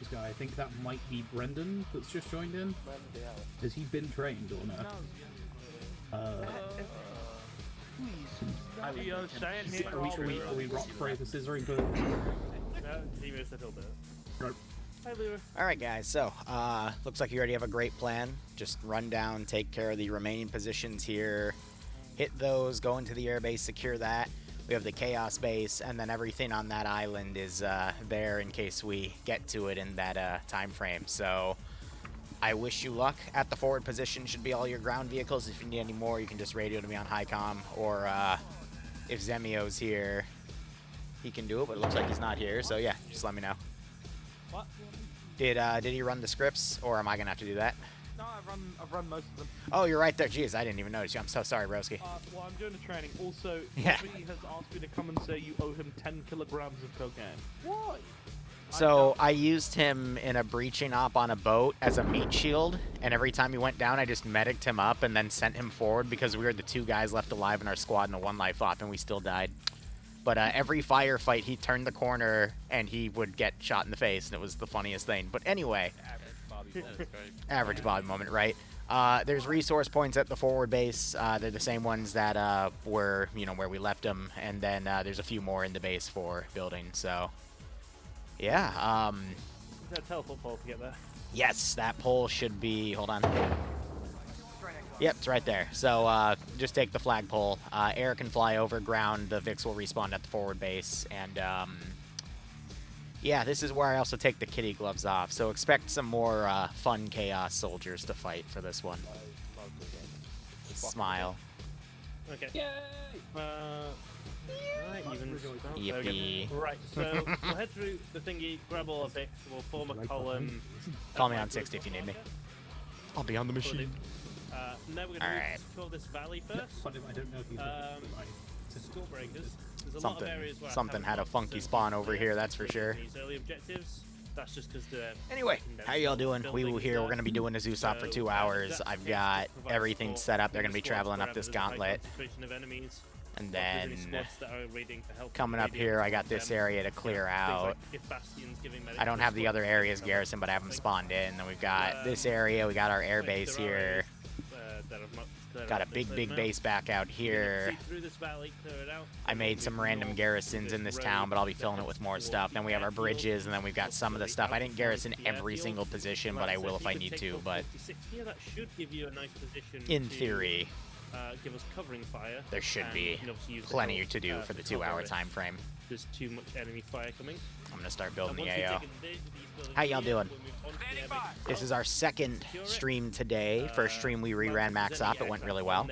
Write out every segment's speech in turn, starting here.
this guy. I think that might be Brendan that's just joined in. Has he been trained or not? Are we rock paper scissoring? No, Zero settled it. Right. Hi, Liru. Alright guys, so, looks like you already have a great plan. Just run down, take care of the remaining positions here, hit those, go into the airbase, secure that. We have the Chaos base, and then everything on that island is there in case we get to it in that time frame. So, I wish you luck. At the forward position should be all your ground vehicles. If you need any more, you can just radio to me on Highcom, or if Zemio's here, he can do it, but it looks like he's not here, so yeah, just let me know. What? Did he run the scripts, or am I gonna have to do that? No, I've run most of them. Oh, you're right there. Jeez, I didn't even notice you. I'm so sorry, Broski. Well, I'm doing the training. Also, Yeah. somebody has asked me to come and say you owe him 10 kilograms of cocaine. Why? So I used him in a breaching op on a boat as a meat shield, and every time he went down, I just mediced him up and then sent him forward because we were the 2 guys left alive in our squad in a 1 life op, and we still died. But every firefight, he turned the corner and he would get shot in the face, and it was the funniest thing. But anyway, average Bobby moment, right? There's resource points at the forward base. They're the same ones that were, where we left them, and then there's a few more in the base for building. So, yeah. Is that a teleport pole to get there? Yes, that pole should be. Hold on. Yep, it's right there. So just take the flagpole. Air can fly over, ground. The Vix will respawn at the forward base, and yeah, this is where I also take the kitty gloves off. So expect some more fun chaos soldiers to fight for this one. Smile. Okay. Yay! Right, even Yippee. Right, so we'll head through the thingy, grab all of Vix, we'll form a column. Call me on 60 if you need me. I'll be on the machine. Now we're going to secure this valley first. Funny, I don't know if he's Skull breakers. There's a lot of areas where Something had a funky spawn over here, that's for sure. These early objectives. That's just because the. Anyway, how y'all doing? We will here. We're going to be doing a Zeus op for 2 hours. I've got everything set up. They're going to be traveling up this gauntlet. And then coming up here, I got this area to clear out. I don't have the other areas garrison, but I have them spawned in. Then we've got this area. We got our air base here. Got a big base back out here. I made some random garrisons in this town, but I'll be filling it with more stuff. Then we have our bridges, and then we've got some of the stuff. I didn't garrison every single position, but I will if I need to. But in theory, give us covering fire. There should be plenty to do for the 2-hour time frame. There's too much enemy fire coming. I'm gonna start building the AO. How y'all doing? This is our second stream today. First stream we reran max op. It went really well.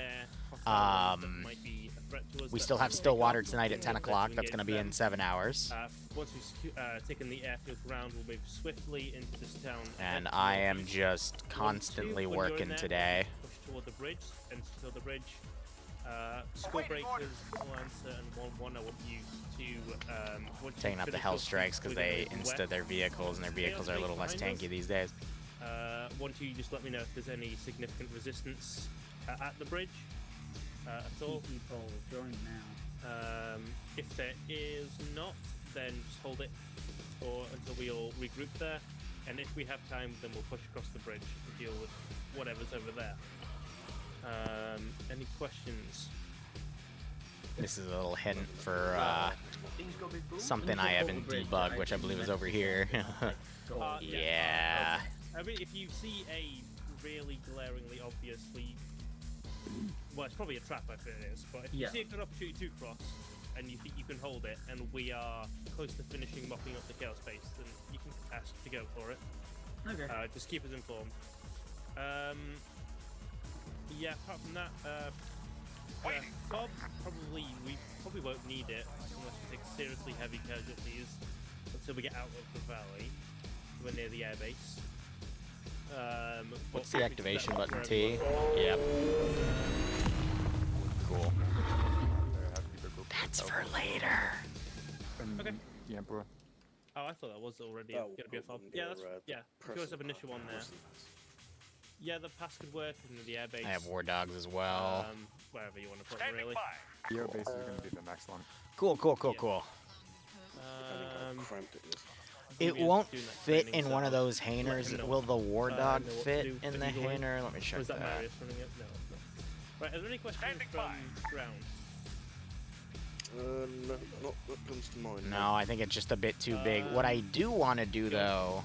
We still have Stillwater tonight at 10 o'clock. That's gonna be in 7 hours. Once we've taken the airfield ground, we'll move swiftly into this town. And I am just constantly working today. Push toward the bridge and secure the bridge. Skull breakers, Lancer, and 1-1. I want you to taking up the hell strikes because they insta their vehicles, and their vehicles are a little less tanky these days. Want you just let me know if there's any significant resistance at the bridge at all. Join now. If there is not, then just hold it until we all regroup there. And if we have time, then we'll push across the bridge and deal with whatever's over there. Any questions? This is a little hint for something I have in debug, which I believe is over here. Yeah. I mean, if you see a really glaringly obviously, well, it's probably a trap, I think it is. But if you see a good opportunity to cross, and you think you can hold it, and we are close to finishing mopping up the chaos space, then you can ask to go for it. Okay. Just keep us informed. Yeah, apart from that, Bob, we probably won't need it unless we take seriously heavy casualties until we get out of the valley. We're near the airbase. What's the activation button? T? Yep. Cool. That's for later. Okay. Yeah, bro. Oh, I thought that was already going to be a fob. Yeah, that's we always have initial one there. Yeah, the pass could work in the airbase. I have war dogs as well. Wherever you want to put them, really. The airbase is going to be the next one. Cool. Um, It won't fit in one of those hangers. Will the war dog fit in the hanger? Let me check that. that. No, it's not. Right, are there any questions from ground? No, not that comes to mind. No, I think it's just a bit too big. What I do want to do, though...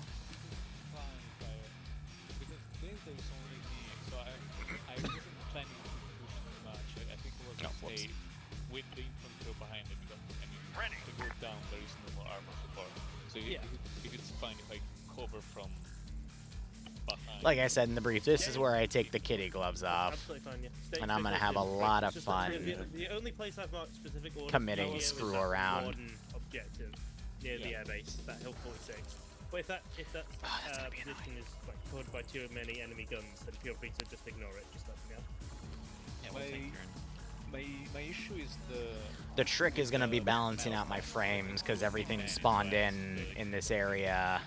With the infantry behind it, to go down, there is no more armor support. So if it's fine if I cover from behind. Like I said in the brief, this is where I take the kitty gloves off. Absolutely fine, yeah. And I'm going to have a lot of fun the only place I've marked specific orders committing screw around. One objective near the airbase, that Hill 46. But if that position is like covered by too many enemy guns, then feel free to just ignore it. Just let me know. Yeah, we'll take turn. My issue is the trick is going to be balancing out my frames because everything's spawned in this area.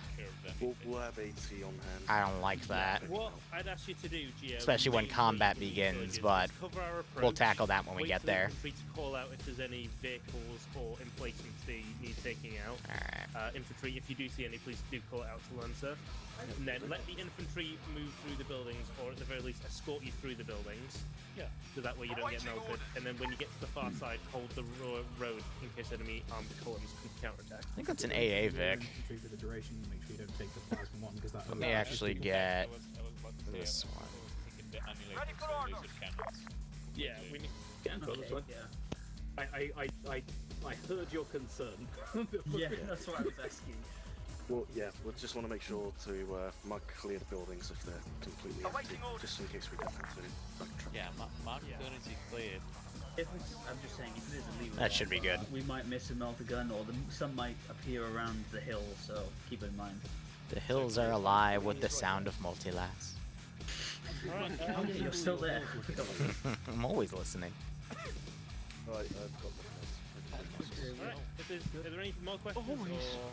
We'll have AT on hand. I don't like that. What I'd ask you to do, Gio, especially when combat begins, but we'll tackle that when we get there. Free to call out if there's any vehicles or emplacements that you need taking out. Alright. Infantry, if you do see any, please do call it out to Lancer. And then let the infantry move through the buildings, or at the very least escort you through the buildings. Yeah. So that way you don't get melted. And then when you get to the far side, hold the road in case enemy armed columns can counterattack. I think that's an AA Vic. For the duration, make sure you don't take the plasma one because that. Let me actually get this one. Ready for orders. Yeah, we need. I heard your concern. Yeah, that's what I was asking. Well, yeah, we'll just want to make sure to mark clear the buildings if they're completely empty, just in case we get them to backtrack. Yeah, mark buildings is cleared. I'm just saying, if there's a lever, That should be good. We might miss a melter gun, or some might appear around the hill, so keep it in mind. The hills are alive with the sound of multilass. Oh yeah, you're still there. I'm always listening. Right, I've got the Alright, are there any more questions? Or...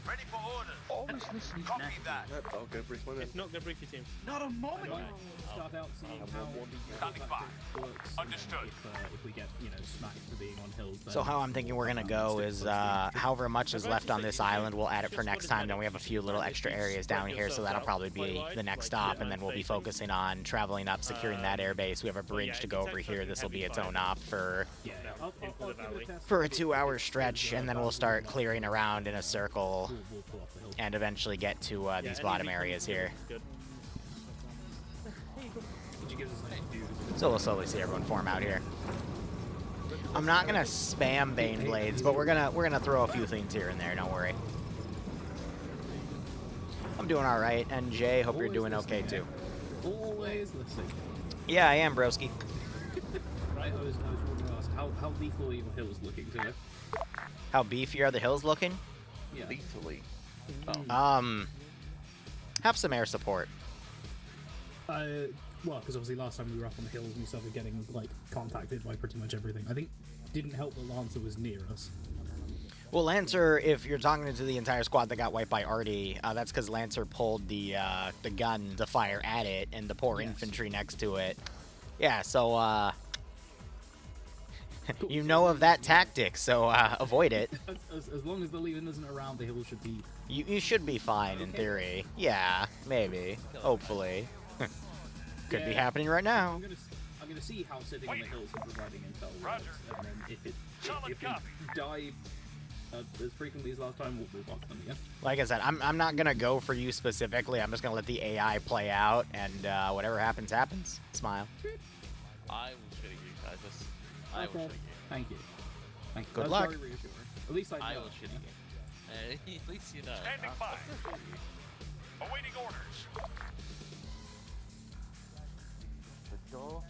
Ready for orders. Always listening. Copy that. Yep, I'll go brief my men. If not, go brief your team. Not a moment. Start out seeing how Standing by. works. Understood. If we get smacked for being on hills. Then So how I'm thinking we're gonna go is however much is left on this island, we'll add it for next time. Then we have a few little extra areas down here, so that'll probably be the next stop, and then we'll be focusing on traveling up, securing that airbase. We have a bridge to go over here. This will be its own op for I'll give it a test. a 2-hour stretch, and then we'll start clearing around in a circle We'll pull off the hill. and eventually get to these bottom areas here. Good. Which gives us something to do. So we'll slowly see everyone form out here. I'm not gonna spam Bane Blades, but we're gonna throw a few things here and there. Don't worry. I'm doing all right, and Jay, hope you're doing okay too. Always listening. Yeah, I am, broski. Right, I was wanting to ask how lethal are your hills looking to you? How beefy are the hills looking? Yeah. Lethally. Have some air support. Well, because obviously last time we were up on the hills, we started getting like contacted by pretty much everything. I think didn't help that Lancer was near us. Well, Lancer, if you're talking to the entire squad that got wiped by Artie, that's because Lancer pulled the gun to fire at it, and the poor infantry next to it. Yeah, so you know of that tactic, so avoid it. As long as the Legion isn't around, the hill should be. You should be fine in theory. Yeah, maybe, hopefully. Could be happening right now. I'm gonna see how sitting on the hills and providing intel works, and then if we die as frequently as last time, we'll move on to them again. Like I said, I'm not gonna go for you specifically. I'm just gonna let the AI play out, and whatever happens, happens. Smile. I will shoot you guys. I will shoot you. Thank you. Thank you. Good That's luck. very reassuring. At least I know. I will shoot you. At least you know. Standing by. Awaiting orders.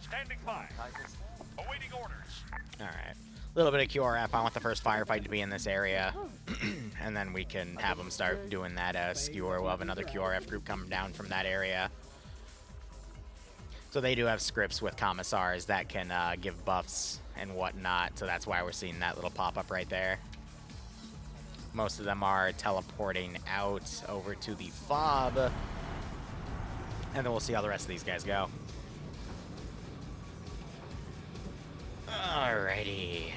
Standing by. Awaiting orders. Alright. A little bit of QRF. I want the first firefight to be in this area. And then we can have them start doing that skewer. We'll have another QRF group coming down from that area. So they do have scripts with commissars that can give buffs and whatnot. So that's why we're seeing that little pop-up right there. Most of them are teleporting out over to the fob. And then we'll see how the rest of these guys go. Alrighty.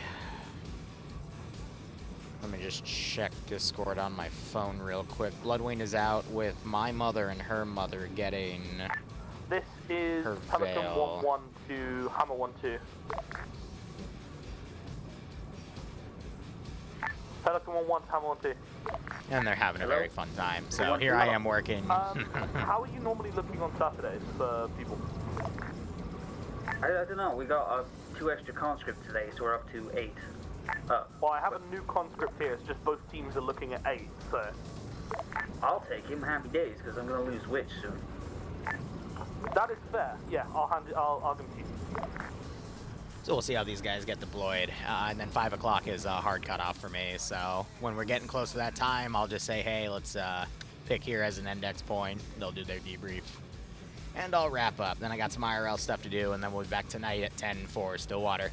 me just check Discord on my phone real quick. Bloodwing is out with my mother and her mother getting This is her Pelican veil. 1-1 to Hammer 1-2. Pelican 1-1 to Hammer 1-2. And they're having a Hello? very fun time. So here I am working. How are you normally looking on Saturdays for people? I don't know. We got 2 extra conscripts today, so we're up to 8. Well, I have a new conscript here. It's just both teams are looking at 8, so... I'll take him. Happy days, because I'm going to lose Witch soon. That is fair. Yeah, I'll give it to you. So we'll see how these guys get deployed. And then 5 o'clock is a hard cutoff for me. So when we're getting close to that time, I'll just say, hey, let's pick here as an index point. They'll do their debrief. And I'll wrap up. Then I got some IRL stuff to do, and then we'll be back tonight at 10 for Stillwater.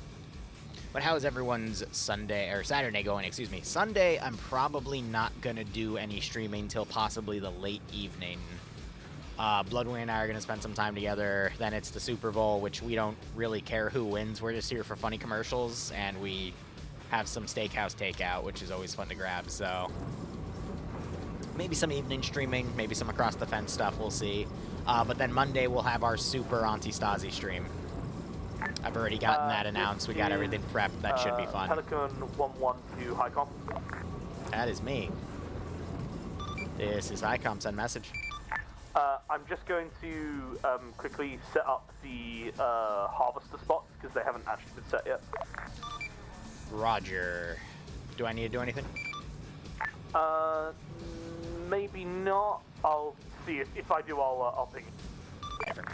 But how is everyone's Sunday, or Saturday going, excuse me. Sunday, I'm probably not going to do any streaming till possibly the late evening. Bloodwing and I are going to spend some time together. Then it's the Super Bowl, which we don't really care who wins. We're just here for funny commercials, and we have some steakhouse takeout, which is always fun to grab. So maybe some evening streaming, maybe some across the fence stuff, we'll see. But then Monday we'll have our super Anti-Stasi stream. I've already gotten that announced. We got everything prepped. That should be fun. Pelican 1-1 to HICOM. That is me. This is HICOM. Send message. I'm just going to quickly set up the harvester spots because they haven't actually been set yet. Roger. Do I need to do anything? Maybe not. I'll see if I do. I'll ping you. Ever.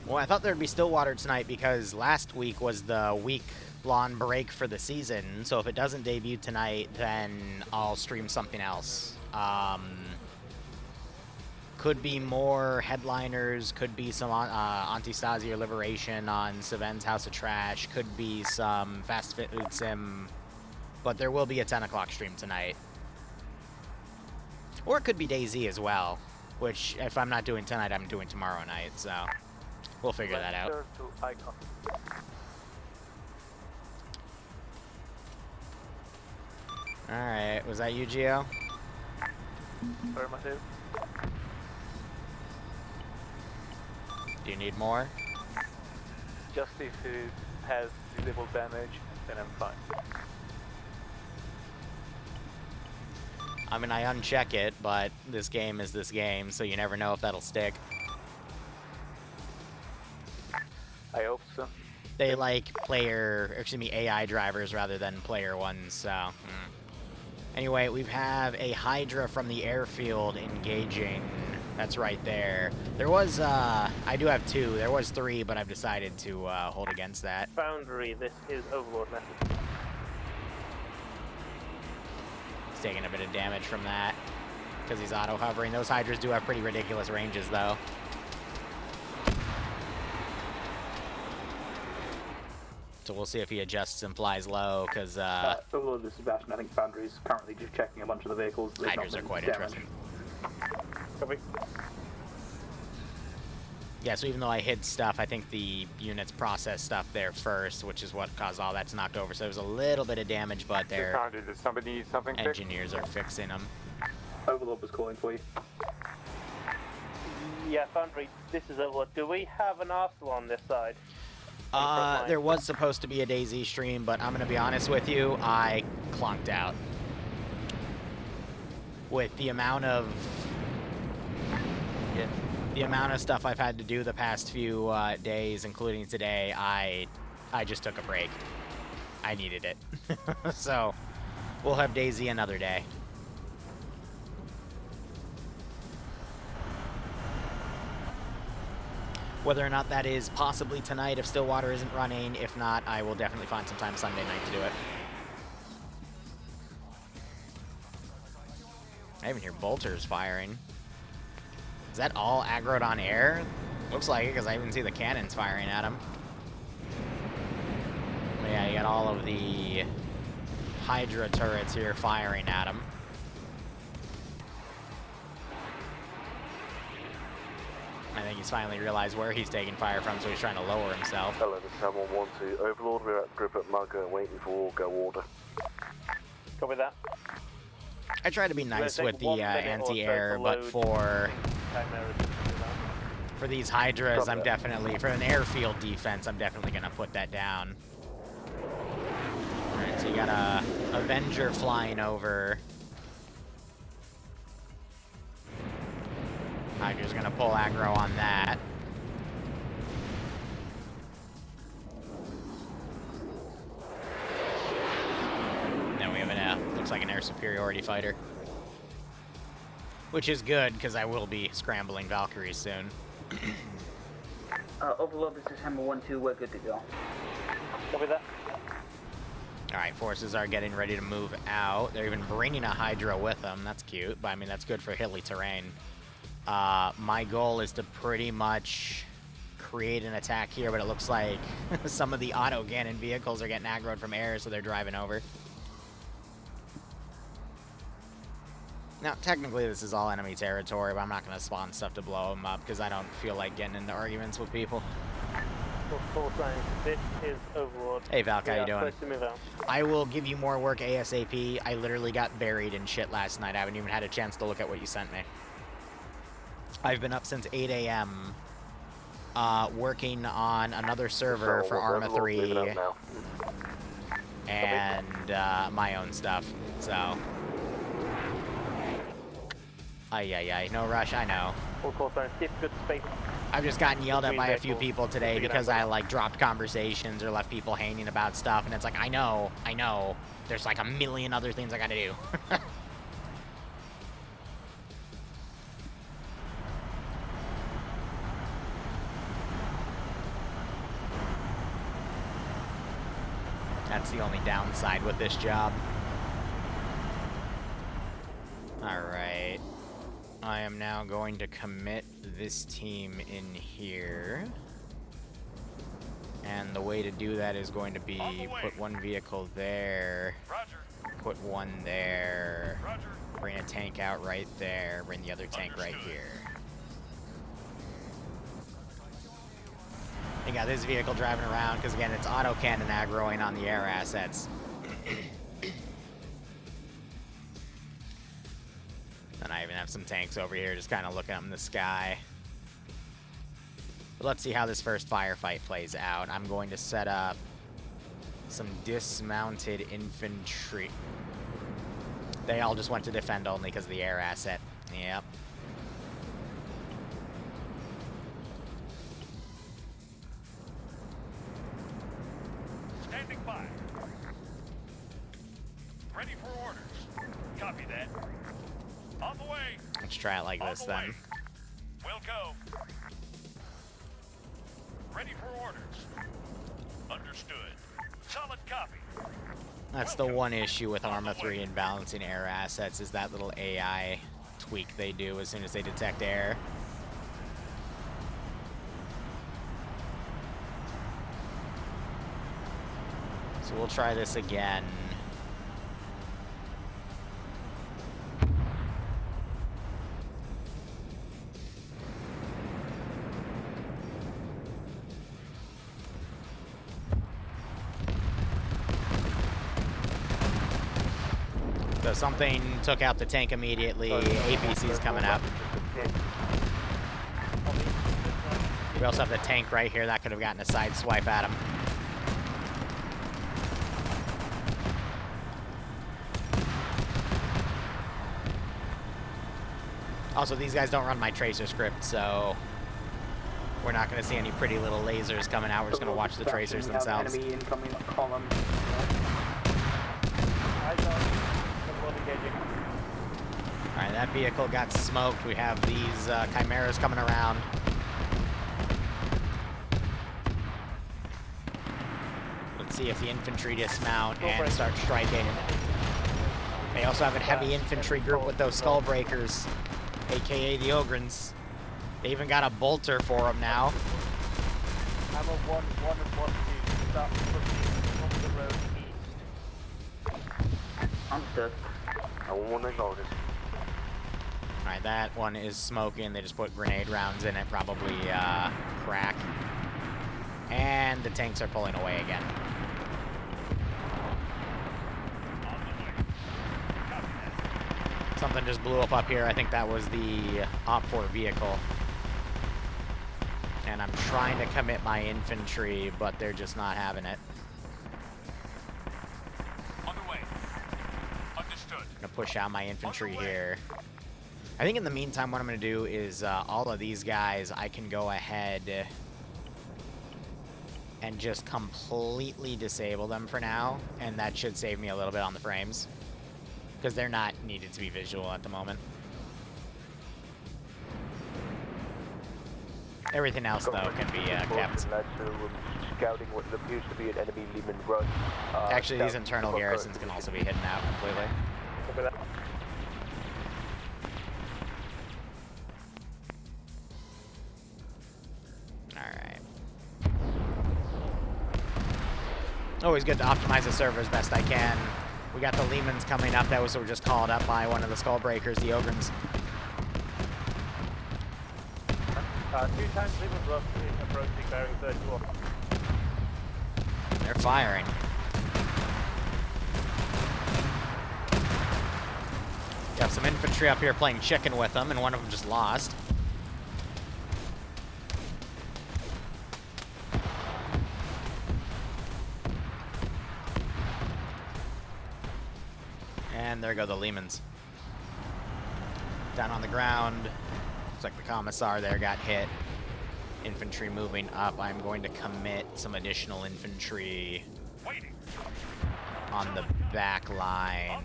Well, I thought there'd be Stillwater tonight because last week was the week-long break for the season. So if it doesn't debut tonight, then I'll stream something else. Could be more headliners, could be some Anti-Stasi or Liberation on Saven's House of Trash, could be some Fast Fit Food Sim, but there will be a 10 o'clock stream tonight. Or it could be DayZ as well, which if I'm not doing tonight, I'm doing tomorrow night, so we'll figure that out. Alright, was that you, Gio? Sorry, Matthew. Do you need more? Just if it has visible damage, then I'm fine. I mean, I uncheck it, but this game is this game, so you never know if that'll stick. I hope so. They like AI drivers rather than player ones, so... Anyway, we have a Hydra from the airfield engaging. That's right there. There was, I do have 2. There was 3, but I've decided to hold against that. Foundry, this is Overlord message. He's taking a bit of damage from that because he's auto-hovering. Those Hydras do have pretty ridiculous ranges, though. So we'll see if he adjusts and flies low, because... Overlord, this is Sebastian. I think Foundry's currently just checking a bunch of the vehicles. Hydras are quite interesting. Copy. Yeah, so even though I hid stuff, I think the units process stuff there first, which is what caused all that to knock over. So there was a little bit of damage, but their Does somebody need something engineers are fixing them. Overlord was calling for you. Yeah, Foundry, this is Overlord. Do we have an Arsenal on this side? There was supposed to be a DayZ stream, but I'm going to be honest with you, I clunked out. With the amount of... The amount of stuff I've had to do the past few days, including today, I just took a break. I needed it. So, we'll have DayZ another day. Whether or not that is possibly tonight if Stillwater isn't running. If not, I will definitely find some time Sunday night to do it. I even hear bolters firing. Is that all aggroed on air? Looks like it, because I even see the cannons firing at him. But yeah, you got all of the Hydra turrets here firing at him. I think he's finally realized where he's taking fire from, so he's trying to lower himself. Hello, this is 711 to Overlord. We're at the group at Mugger waiting for go order. Copy that. I try to be nice with the anti-air, but for these Hydras, I'm definitely, for an airfield defense, I'm definitely going to put that down. Alright, so you got a Avenger flying over. Hydra's going to pull aggro on that. Then we have looks like an air superiority fighter. Which is good, because I will be scrambling Valkyries soon. Overlord, this is Hammer 1-2, we're good to go. Copy that. Alright, forces are getting ready to move out. They're even bringing a Hydra with them. That's cute, but I mean, that's good for hilly terrain. My goal is to pretty much create an attack here, but it looks like some of the auto-cannon vehicles are getting aggroed from air, so they're driving over. Now, technically, this is all enemy territory, but I'm not going to spawn stuff to blow them up, because I don't feel like getting into arguments with people. This is Overlord. Hey, Valk, how you doing? To move out. I will give you more work ASAP. I literally got buried in shit last night. I haven't even had a chance to look at what you sent me. I've been up since 8 a.m. Working on another server for Arma 3 and my own stuff, so... Ay, no rush, I know. I've just gotten yelled at by a few people today because I, like, dropped conversations or left people hanging about stuff, and it's like, I know. There's, like, a million other things I gotta do. That's the only downside with this job. Alright. I am now going to commit this team in here. And the way to do that is going to be put one vehicle there, put one there, bring a tank out right there, bring the other tank right here. You got this vehicle driving around because, again, it's auto-cannon aggroing on the air assets. And I even have some tanks over here just kind of looking up in the sky. But let's see how this first firefight plays out. I'm going to set up some dismounted infantry. They all just went to defend only because of the air asset. Yep. Standing by. Ready for orders. Copy that. On the way. Let's try it like this then. We'll go. Ready for orders. Understood. Solid copy. That's the one issue with Arma 3 and balancing air assets is that little AI tweak they do as soon as they detect air. So we'll try this again. So something took out the tank immediately. APC's coming up. We also have the tank right here. That could have gotten a side swipe at him. Also, these guys don't run my tracer script, so we're not going to see any pretty little lasers coming out. We're just going to watch the tracers themselves. Enemy incoming column. Alright, that vehicle got smoked. We have these chimeras coming around. Let's see if the infantry dismount and start striking. They also have a heavy infantry group with those skull breakers, aka the Ogrins. They even got a bolter for them now. I'm a 1 and 1 to start pushing on the road east. Understood. I want to go this. Alright, that one is smoking. They just put grenade rounds in it, probably crack. And the tanks are pulling away again. Something just blew up here. I think that was the Op-4 vehicle. And I'm trying to commit my infantry, but they're just not having it. On the way. Understood. I'm gonna push out my infantry here. I think in the meantime, what I'm gonna do is all of these guys, I can go ahead and just completely disable them for now, and that should save me a little bit on the frames, because they're not needed to be visual at the moment. Everything else, though, can be kept. Scouting what appears to be an enemy Lehman run. Actually, these internal garrisons can also be hidden out completely. Alright. Always good to optimize the server as best I can. We got the Lehmans coming up. That was just called up by one of the Skullbreakers, the Ogrins. 2 times Lehman approaching bearing 31. They're firing. You have some infantry up here playing chicken with them, and one of them just lost. And there go the Lehmans. Down on the ground. Looks like the Commissar there got hit. Infantry moving up. I'm going to commit some additional infantry on the back line.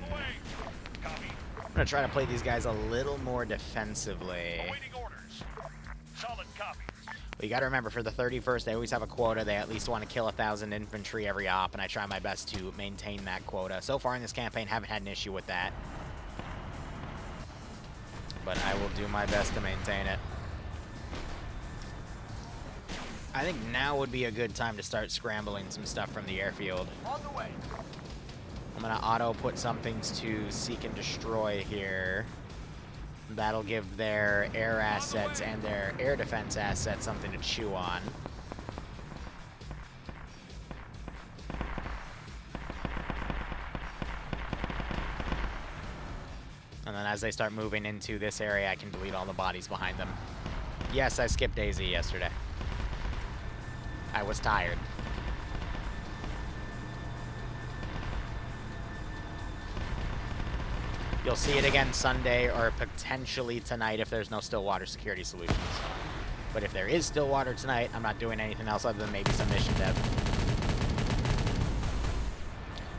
I'm going to try to play these guys a little more defensively. But you got to remember, for the 31st, they always have a quota. They at least want to kill 1,000 infantry every op, and I try my best to maintain that quota. So far in this campaign, haven't had an issue with that. But I will do my best to maintain it. I think now would be a good time to start scrambling some stuff from the airfield. On the way. I'm going to auto put some things to seek and destroy here. That'll give their air assets and their air defense assets something to chew on. And then as they start moving into this area, I can delete all the bodies behind them. Yes, I skipped AZ yesterday. I was tired. You'll see it again Sunday or potentially tonight if there's no Stillwater security solutions. But if there is Stillwater tonight, I'm not doing anything else other than maybe some mission dev.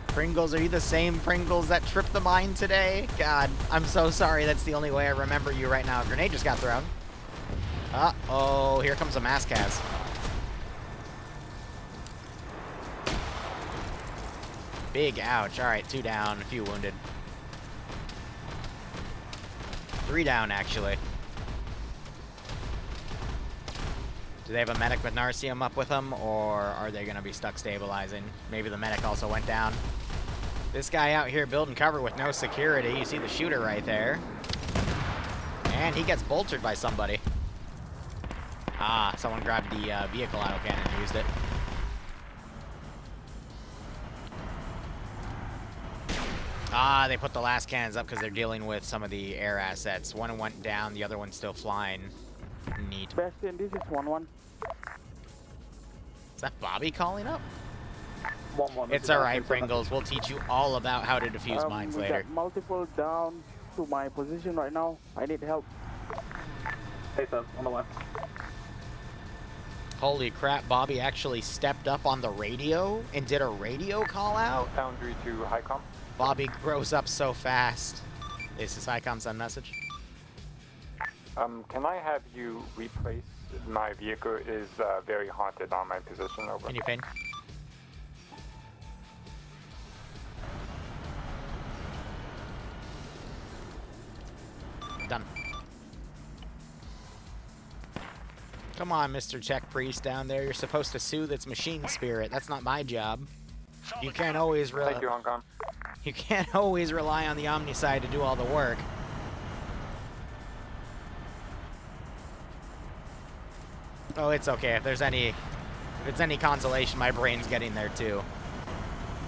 Pringles, are you the same Pringles that tripped the mine today? God, I'm so sorry. That's the only way I remember you right now. A grenade just got thrown. Uh-oh, here comes a Maskaz. Big ouch. All right, 2 down, a few wounded. 3 down, actually. Do they have a medic with Narcium up with them, or are they going to be stuck stabilizing? Maybe the medic also went down. This guy out here building cover with no security. You see the shooter right there. And he gets boltered by somebody. Ah, someone grabbed the vehicle autocannon and used it. Ah, they put the last cannons up because they're dealing with some of the air assets. One went down, the other one's still flying. Neat. Bastion, this is 1-1. Is that Bobby calling up? 1-1. It's alright, Pringles. We'll teach you all about how to defuse mines we later. Got multiple down to my position right now. I need help. Hey, sir, on the way. Holy crap, Bobby actually stepped up on the radio and did a radio call out? Boundary to HICOM. Bobby grows up so fast. This is HICOM's on message. Can I have you replace my vehicle? Is very haunted on my position. Over. Can you pin? Done. Come on, Mr. Czech Priest down there. You're supposed to soothe its machine spirit. That's not my job. You can't always Thank you, Hong Kong. You can't always rely on the Omni side to do all the work. Oh, it's okay. If it's any consolation, my brain's getting there too.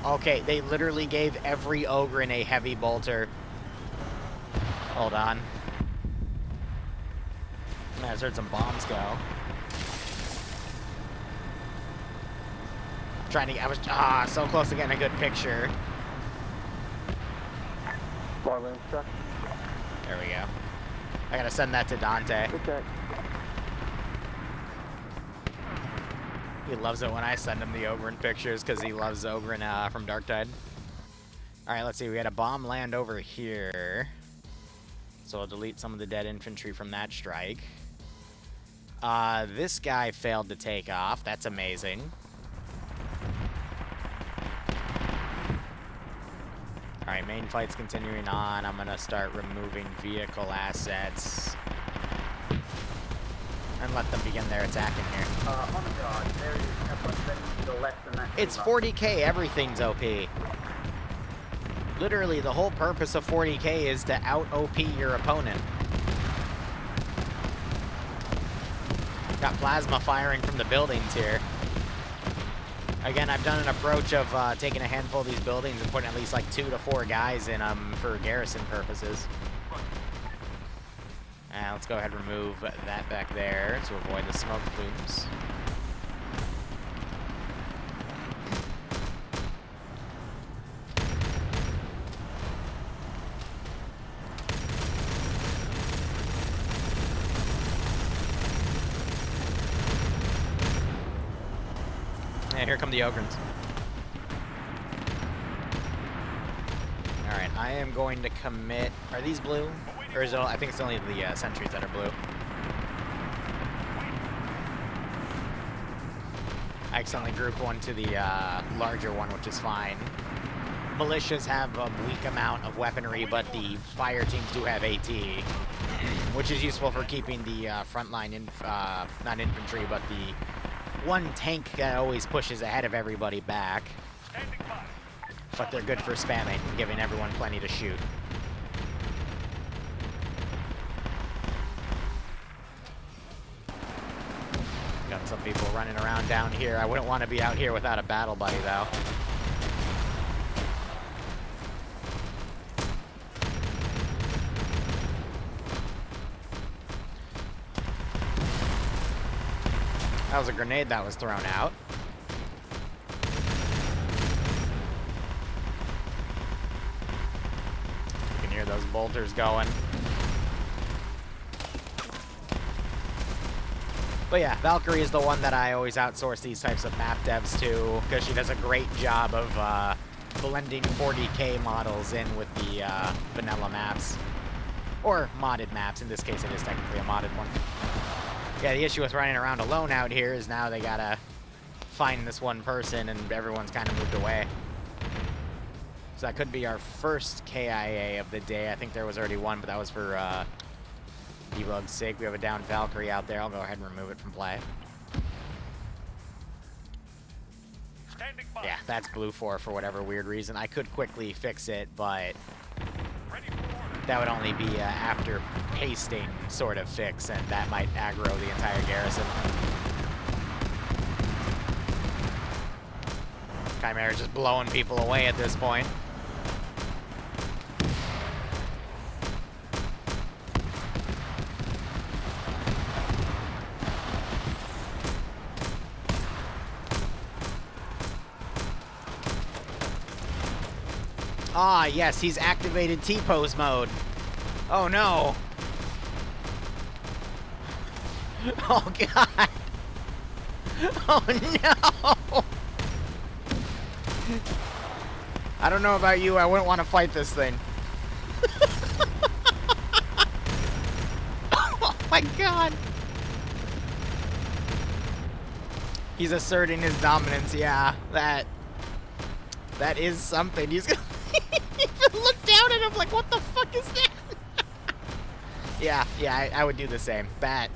Okay, they literally gave every Ogryn a heavy bolter. Hold on. I just heard some bombs go. I'm trying to. I was so close to getting a good picture. There we go. I gotta send that to Dante. Okay. He loves it when I send him the Ogren pictures because he loves Ogren from Darktide. Alright, let's see. We had a bomb land over here. So I'll delete some of the dead infantry from that strike. This guy failed to take off. That's amazing. Alright, main fight's continuing on. I'm gonna start removing vehicle assets. And let them begin their attacking here. On guard, there is a bunch of enemies to the left and that. It's 40k, everything's OP. Literally, the whole purpose of 40k is to out-OP your opponent. Got plasma firing from the buildings here. Again, I've done an approach of taking a handful of these buildings and putting at least like 2 to 4 guys in them for garrison purposes. Let's go ahead and remove that back there to avoid the smoke plumes. And here come the Ogrens. Alright, I am going to commit... Are these blue? Or is it all, I think it's only the sentries that are blue. I accidentally grouped one to the larger one, which is fine. Militias have a weak amount of weaponry, but the fire teams do have AT, which is useful for keeping the frontline, not infantry, but the one tank that always pushes ahead of everybody back. But they're good for spamming, giving everyone plenty to shoot. Got some people running around down here. I wouldn't want to be out here without a battle buddy, though. That was a grenade that was thrown out. You can hear those bolters going. But yeah, Valkyrie is the one that I always outsource these types of map devs to, because she does a great job of blending 40k models in with the vanilla maps. Or modded maps. In this case, it is technically a modded one. Yeah, the issue with running around alone out here is now they gotta find this one person and everyone's kind of moved away. So that could be our first KIA of the day. I think there was already one, but that was for debug's sake. We have a down Valkyrie out there. I'll go ahead and remove it from play. Yeah, that's blue for whatever weird reason. I could quickly fix it, but that would only be after pasting sort of fix, and that might aggro the entire garrison. Chimera's just blowing people away at this point. Ah, yes, he's activated T-pose mode. Oh, no. Oh, God. Oh, no. I don't know about you. I wouldn't want to fight this thing. Oh, my God. He's asserting his dominance. Yeah, that is something. He's gonna even look down at him like, what the fuck is that? Yeah, I would do the same. That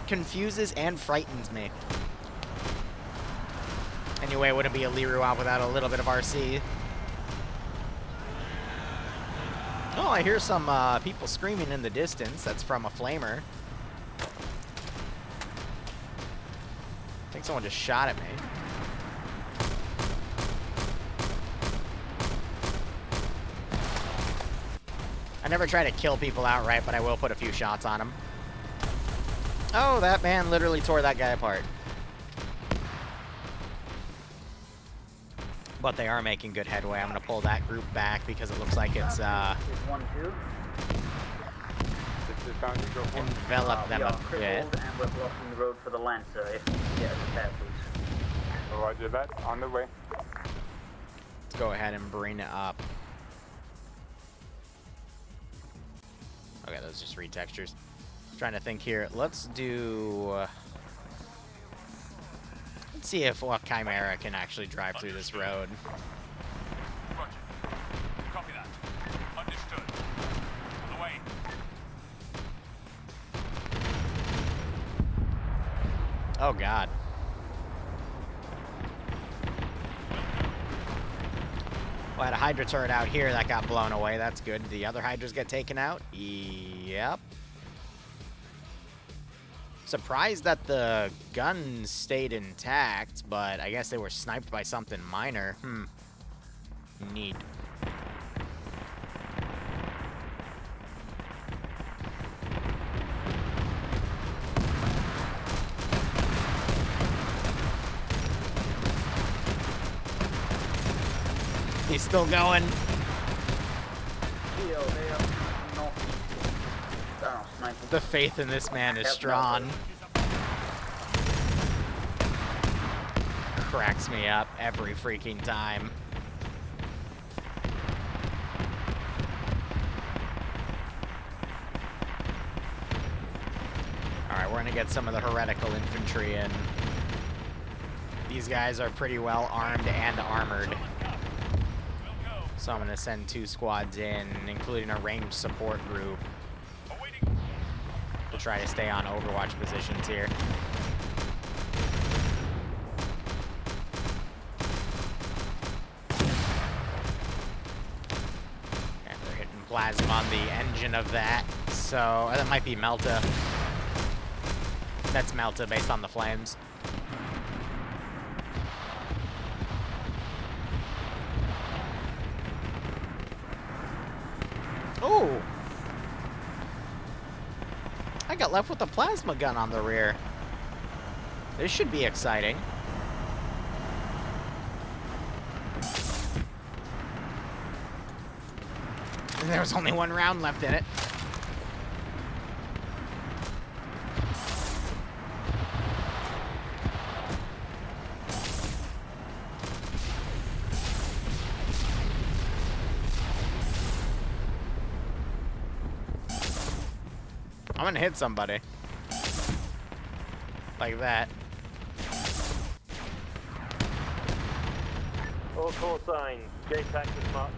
confuses and frightens me. Anyway, it wouldn't be a Liru out without a little bit of RC. Oh, I hear some people screaming in the distance. That's from a flamer. I think someone just shot at me. I never try to kill people outright, but I will put a few shots on them. Oh, that man literally tore that guy apart. But they are making good headway. I'm going to pull that group back because it looks like it's envelop them a bit. And we're blocking the road for the Lancer if you get a pair, please. Roger that. On the way. Let's go ahead and bring it up. Okay, those are just retextures. Trying to think here. Let's do... let's see if Chimera can actually drive through this road. Roger. Copy that. Understood. On the way. Oh, God. Well, I had a Hydra turret out here that got blown away. That's good. Did the other Hydras get taken out? Yep. Surprised that the guns stayed intact, but I guess they were sniped by something minor. Neat. He's still going. The faith in this man is strong. Cracks me up every freaking time. Alright, we're gonna get some of the heretical infantry in. These guys are pretty well armed and armored. So I'm gonna send 2 squads in, including a ranged support group. We'll try to stay on Overwatch positions here. Okay, we're hitting plasma on the engine of that. So that might be Melta. That's Melta based on the flames. Oh! I got left with a plasma gun on the rear. This should be exciting. And there was only 1 round left in it. I'm gonna hit somebody. Like that. All call sign. JTAC is top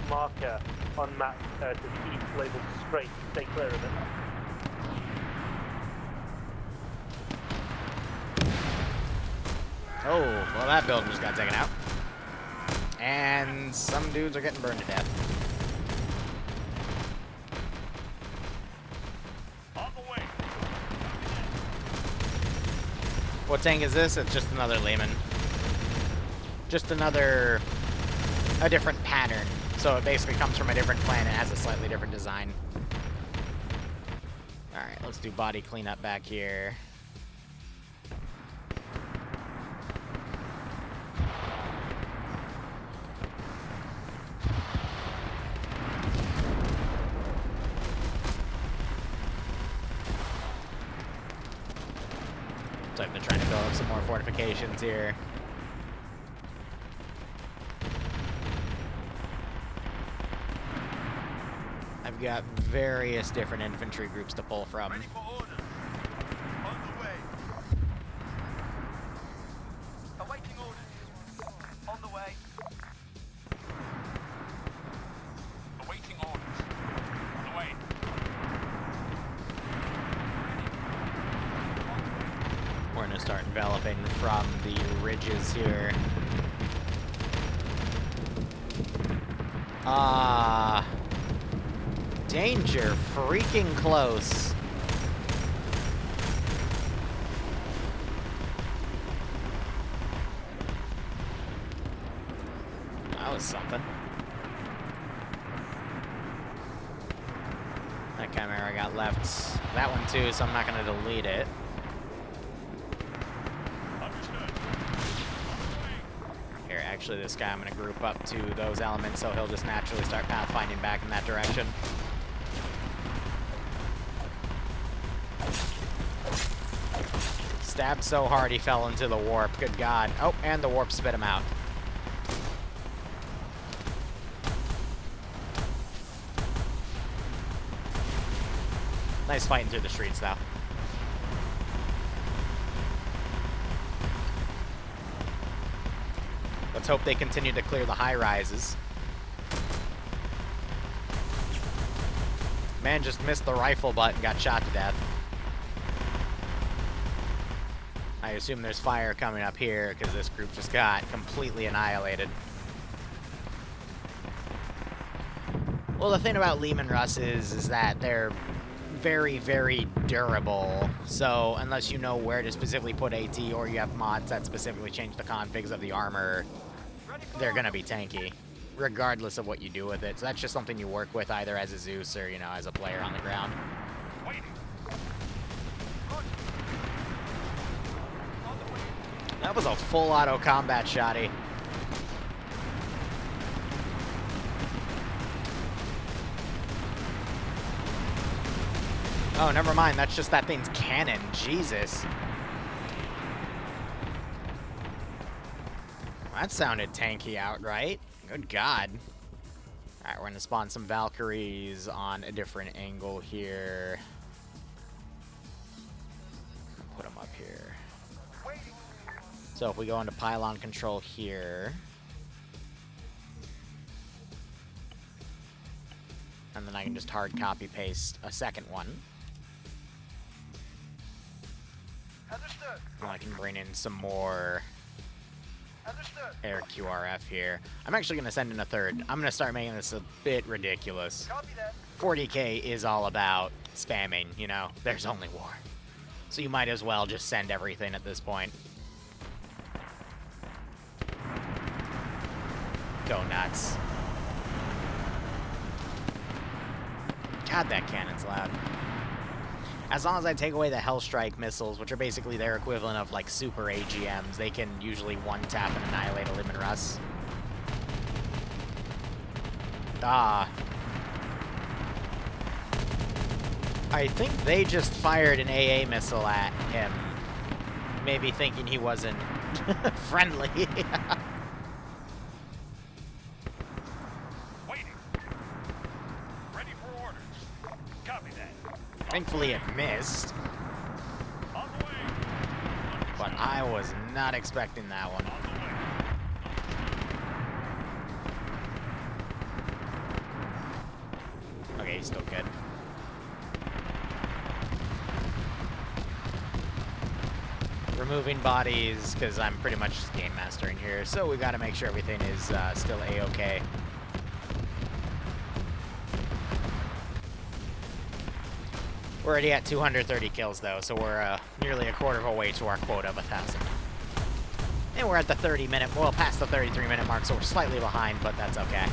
marker on map to the east labeled straight. Stay clear of it. Oh, well that building just got taken out. And some dudes are getting burned to death. What tank is this? It's just another Lehman. Just a different pattern. So it basically comes from a different planet, has a slightly different design. Alright, let's do body cleanup back here. So I've been trying to build up some more fortifications here. I've got various different infantry groups to pull from. Ready for orders. On the way. Awaiting orders. On the way. Awaiting orders. On the way. We're gonna start enveloping from the ridges here. Danger, freaking close. That was something. Chimera I got left. That one too, so I'm not going to delete it. Here, actually, this guy I'm going to group up to those elements, so he'll just naturally start pathfinding back in that direction. Stabbed so hard he fell into the warp. Good God. Oh, and the warp spit him out. Nice fighting through the streets, though. Let's hope they continue to clear the high rises. Man just missed the rifle butt and got shot to death. I assume there's fire coming up here because this group just got completely annihilated. Well, the thing about Leman Russ is that they're very, very durable. So unless you know where to specifically put AT or you have mods that specifically change the configs of the armor, they're going to be tanky, regardless of what you do with it. So that's just something you work with either as a Zeus or, you know, as a player on the ground. That was a full auto combat shotty. Oh, never mind. That's just that thing's cannon. Jesus. That sounded tanky outright. Good God. Alright, we're going to spawn some Valkyries on a different angle here. Put them up here. So if we go into pylon control here. And then I can just hard copy paste a second one. And I can bring in some more air QRF here. I'm actually going to send in a third. I'm going to start making this a bit ridiculous. 40K is all about spamming, you know? There's only war. So you might as well just send everything at this point. Go nuts. God, that cannon's loud. As long as I take away the Hellstrike missiles, which are basically their equivalent of, like, super AGMs, they can usually one-tap and annihilate a Liman Russ. Ah. I think they just fired an AA missile at him. Maybe thinking he wasn't friendly. Thankfully it missed. But I was not expecting that one. Okay, he's still good. Removing bodies, because I'm pretty much just game mastering here, so we got to make sure everything is still A-okay. We're already at 230 kills, though, so we're nearly a quarter of a way to our quota of 1,000. And we're at the 30-minute, well, past the 33-minute mark, so we're slightly behind, but that's okay.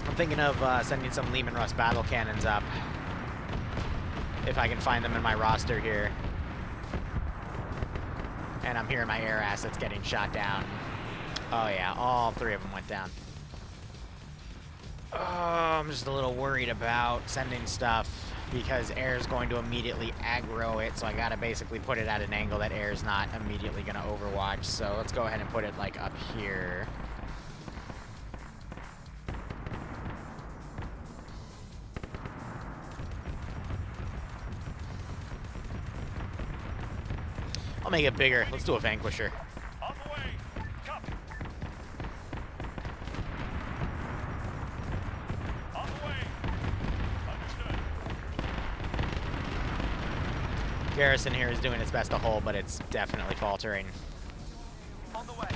I'm thinking of sending some Leman Russ battle cannons up, if I can find them in my roster here. And I'm hearing my air assets getting shot down. Oh yeah, all three of them went down. Oh, I'm just a little worried about sending stuff because air is going to immediately aggro it, so I gotta basically put it at an angle that air is not immediately gonna overwatch. So let's go ahead and put it like up here. I'll make it bigger. Let's do a Vanquisher. Garrison here is doing its best to hold, but it's definitely faltering. On the way.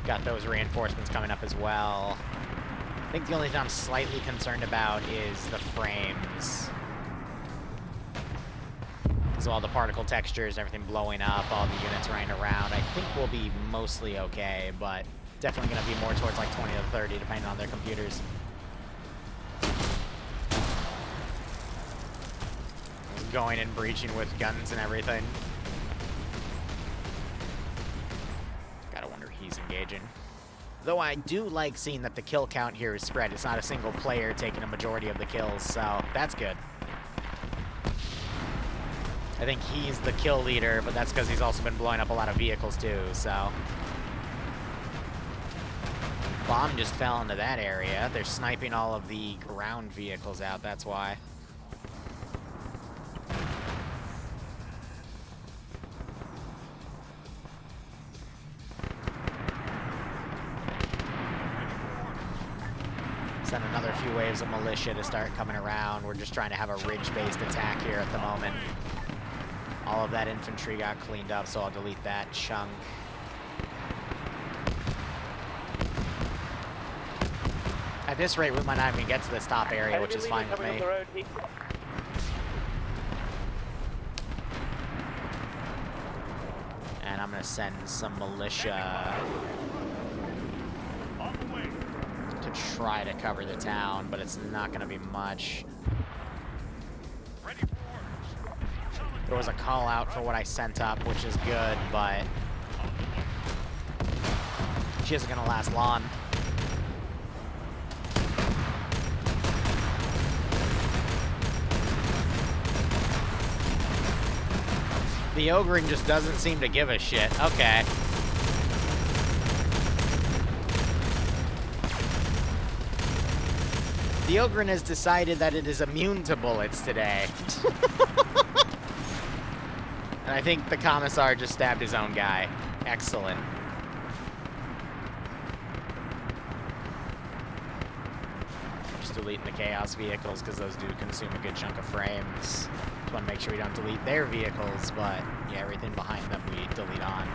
Got those reinforcements coming up as well. I think the only thing I'm slightly concerned about is the frames. So all the particle textures, everything blowing up, all the units running around, I think we'll be mostly okay, but Definitely going to be more towards like 20 to 30, depending on their computers. Going and breaching with guns and everything. Gotta wonder if he's engaging. Though I do like seeing that the kill count here is spread. It's not a single player taking a majority of the kills, so that's good. I think he's the kill leader, but that's because he's also been blowing up a lot of vehicles too, so. Bomb just fell into that area. They're sniping all of the ground vehicles out, that's why. Send another few waves of militia to start coming around. We're just trying to have a ridge-based attack here at the moment. All of that infantry got cleaned up, so I'll delete that chunk. At this rate, we might not even get to this top area, which is fine with me. And I'm going to send some militia to try to cover the town, but it's not going to be much. There was a call out for what I sent up, which is good, but she isn't going to last long. The Ogren just doesn't seem to give a shit. Okay. The Ogren has decided that it is immune to bullets today. And I think the Commissar just stabbed his own guy. Excellent. Just deleting the Chaos vehicles because those do consume a good chunk of frames. Just want to make sure we don't delete their vehicles, but yeah, everything behind them we delete on.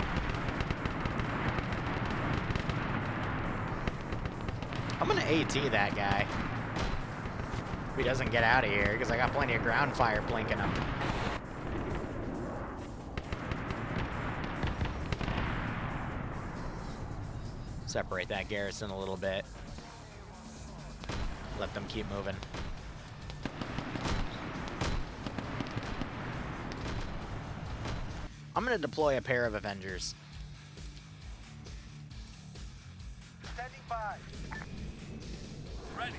I'm gonna AT that guy. If he doesn't get out of here, because I got plenty of ground fire blinking him. Separate that garrison a little bit. Let them keep moving. I'm gonna deploy a pair of Avengers. Standing by. Ready.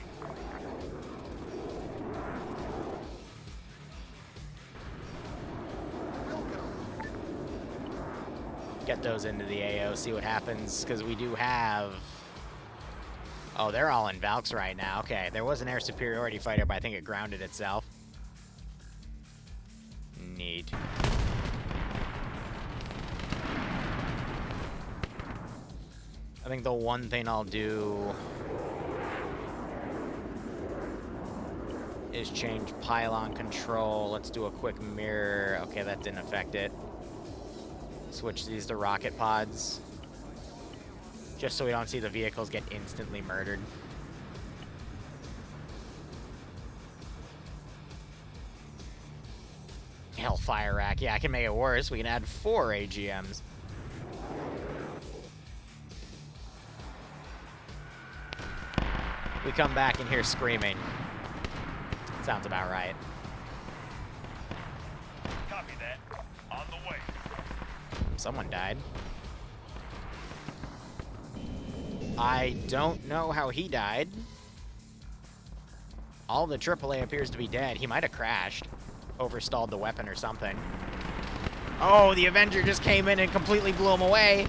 Get those into the AO, see what happens, because we do have... Oh, they're all in Valks right now. Okay, there was an air superiority fighter, but I think it grounded itself. Neat. I think the one thing I'll do is change pylon control. Let's do a quick mirror. Okay, that didn't affect it. Switch these to rocket pods. Just so we don't see the vehicles get instantly murdered. Hellfire rack. Yeah, I can make it worse. We can add 4 AGMs. We come back and hear screaming. Sounds about right. Copy that. On the way. Someone died. I don't know how he died. All the AAA appears to be dead. He might have crashed. Overstalled the weapon or something. Oh, the Avenger just came in and completely blew him away.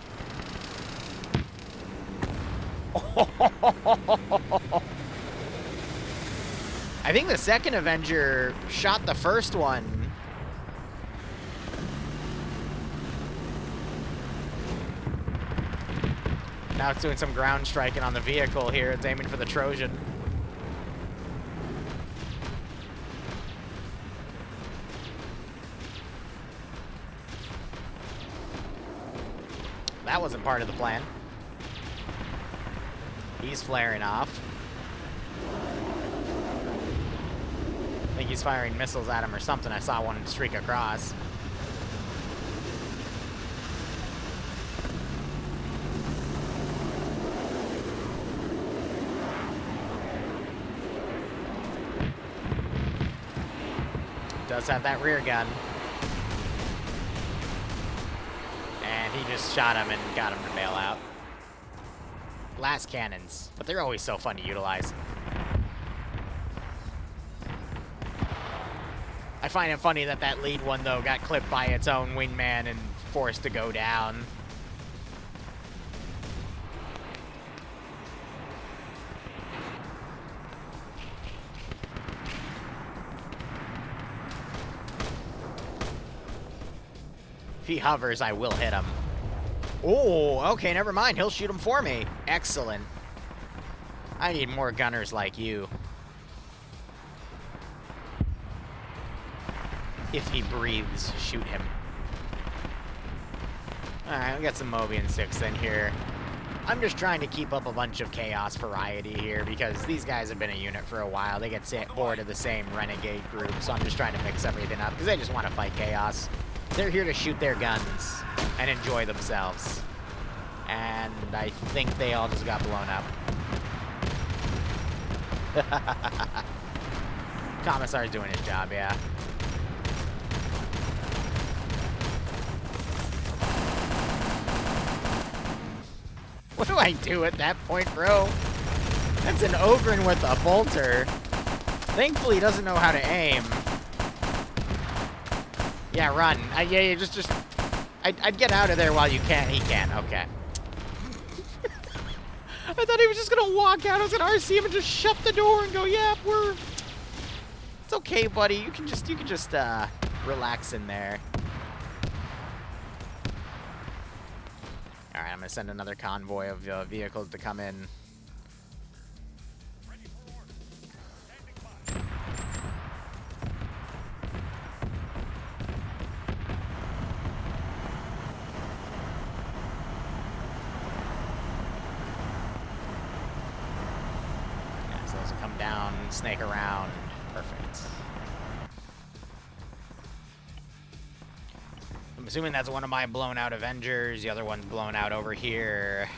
I think the second Avenger shot the first one. Now it's doing some ground striking on the vehicle here. It's aiming for the Trojan. That wasn't part of the plan. He's flaring off. I think he's firing missiles at him or something. I saw one streak across. does have that rear gun. And he just shot him and got him to bail out. Glass cannons, but they're always so fun to utilize. I find it funny that that lead one, though, got clipped by its own wingman and forced to go down. If he hovers, I will hit him. Oh, okay, never mind. He'll shoot him for me. Excellent. I need more gunners like you. If he breathes, shoot him. Alright, we got some Mobian 6 in here. I'm just trying to keep up a bunch of chaos variety here because these guys have been a unit for a while. They get bored of the same renegade group, so I'm just trying to mix everything up because they just want to fight chaos. They're here to shoot their guns and enjoy themselves. And I think they all just got blown up. Commissar's doing his job, yeah. What do I do at that point, bro? That's an Ogren with a bolter. Thankfully, he doesn't know how to aim. Yeah, run. Yeah, just... I'd get out of there while you can. He can. Okay. I thought he was just gonna walk out. I was gonna RC him and just shut the door and go, yeah, it's okay, buddy. You can just relax in there. All right, I'm gonna send another convoy of vehicles to come in. Down, snake around. Perfect. I'm assuming that's one of my blown out Avengers. The other one's blown out over here.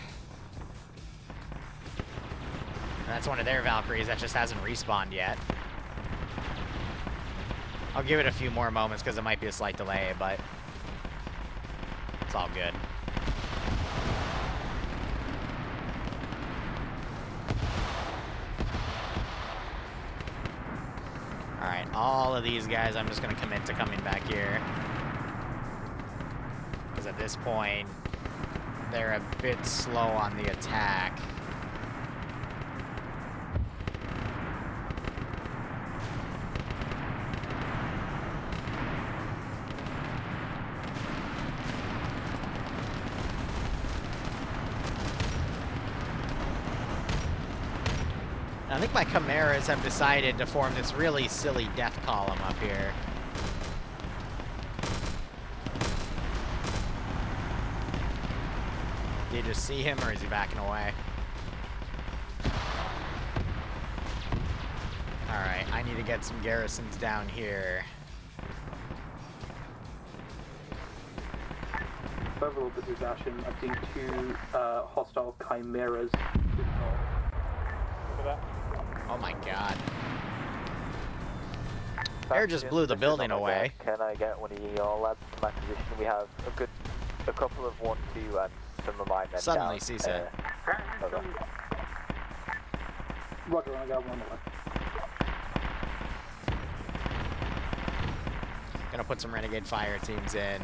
And that's one of their Valkyries that just hasn't respawned yet. I'll give it a few more moments because it might be a slight delay, but it's all good. Alright, all of these guys I'm just going to commit to coming back here. Because at this point, they're a bit slow on the attack. I think my Chimeras have decided to form this really silly death column up here. Do you just see him, or is he backing away? Alright, I need to get some garrisons down here. Overall, this is Ashen. I've seen 2 hostile Chimeras. Oh my god. Air just blew the building away. Can I get one of your lads to my position? We have a couple of 1-2 and some of my men Suddenly, down. Seizure. Roger, I got one more. Gonna put some renegade fire teams in.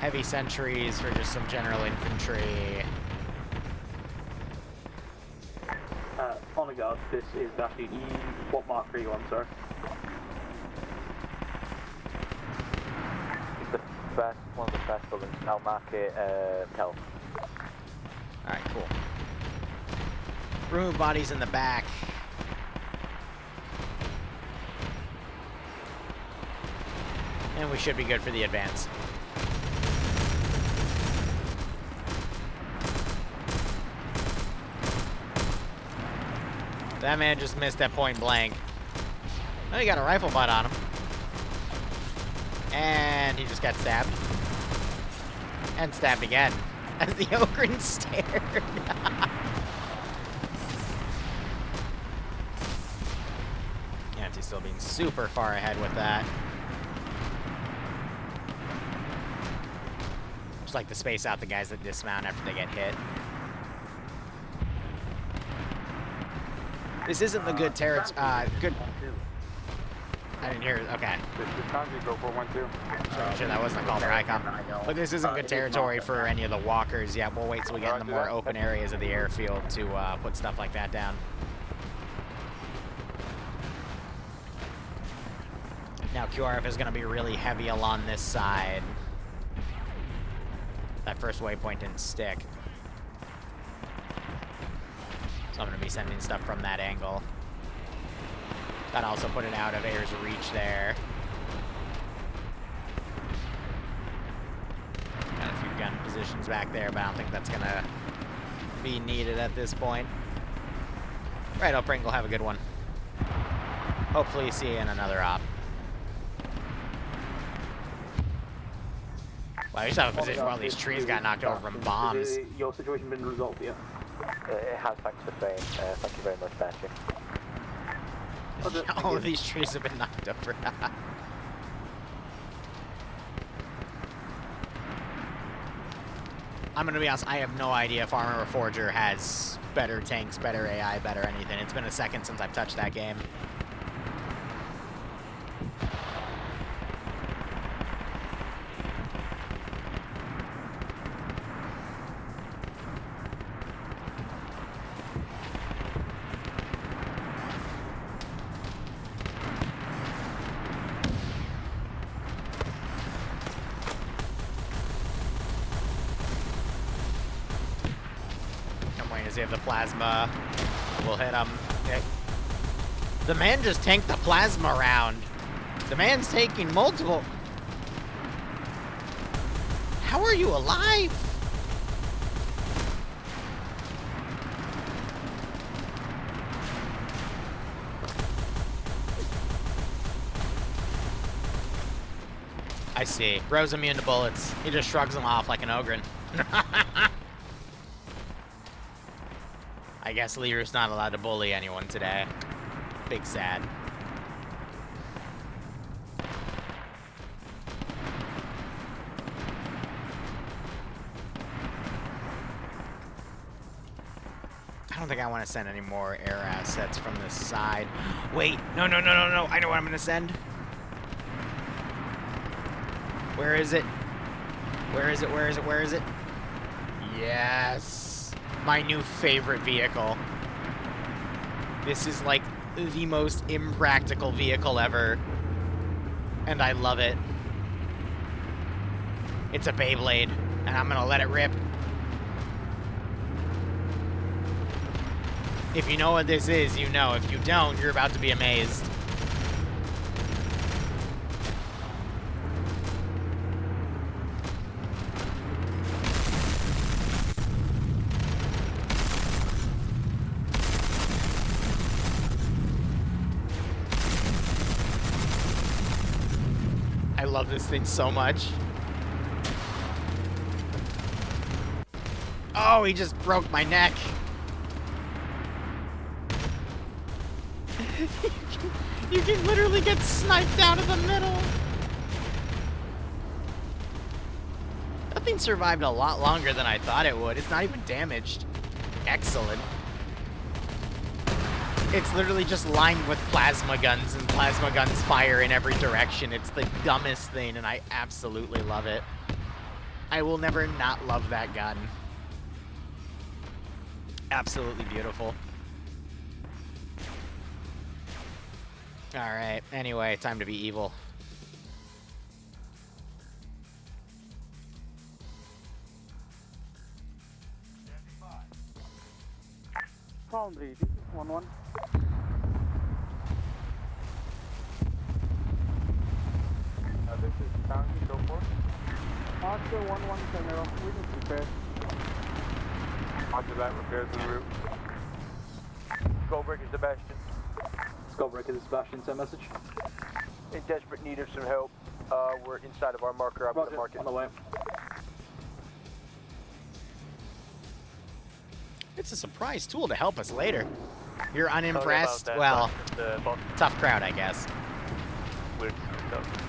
Heavy sentries for just some general infantry. On a guard, this is actually what marker are you on, sir? It's the first one of the first buildings. I'll mark it health. Alright, cool. Remove bodies in the back. And we should be good for the advance. That man just missed at point blank. Oh, he got a rifle butt on him. And he just got stabbed. And stabbed again. As the Ogren stared. Yeah, still being super far ahead with that. Just like to space out the guys that dismount after they get hit. This isn't the good territory. Good. I didn't hear it. Okay. Go for 1-2. I'm sure that wasn't a call for ICOM. But this isn't good territory for any of the walkers yet. We'll wait till we get in the more open areas of the airfield to put stuff like that down. Now QRF is going to be really heavy along this side. That first waypoint didn't stick. So I'm going to be sending stuff from that angle. That also put it out of air's reach there. Got a few gun positions back there, but I don't think that's going to be needed at this point. Right, Pringle, have a good one. Hopefully you see you in another op. Wow, we just have a position where all these trees got knocked over from bombs. Has your situation been resolved yet? It has, thanks for saying. Thank you very much, Banshee. All of these trees have been knocked over. I'm gonna be honest, I have no idea if Armor Forger has better tanks, better AI, better anything. It's been a second since I've touched that game. They have the plasma. We'll hit him. Okay. The man just tanked the plasma round. The man's taking multiple. How are you alive? I see. Bro's immune to bullets. He just shrugs them off like an ogre. I guess Liru's not allowed to bully anyone today. Big sad. I don't think I want to send any more air assets from this side. Wait, no. I know what I'm going to send. Where is it? Where is it? Yes. My new favorite vehicle. This is like the most impractical vehicle ever. And I love it. It's a Beyblade, and I'm gonna let it rip. If you know what this is, you know. If you don't, you're about to be amazed. I love this thing so much. Oh, he just broke my neck. You can literally get sniped out of the middle. That thing survived a lot longer than I thought it would. It's not even damaged. Excellent. It's literally just lined with plasma guns, and plasma guns fire in every direction. It's the dumbest thing, and I absolutely love it. I will never not love that gun. Absolutely beautiful. Alright, anyway, time to be evil. Foundry, this is 1-1. This is Foundry, go for it. Master 1-1 camera, we need repair. After that, repairs en route. Skullbreaker Sebastian. Skullbreaker Sebastian, send message. In desperate need of some help. We're inside of our marker. I'm gonna mark it. On the way. It's a surprise tool to help us later. You're unimpressed? Well, tough crowd, I guess. Weird stuff.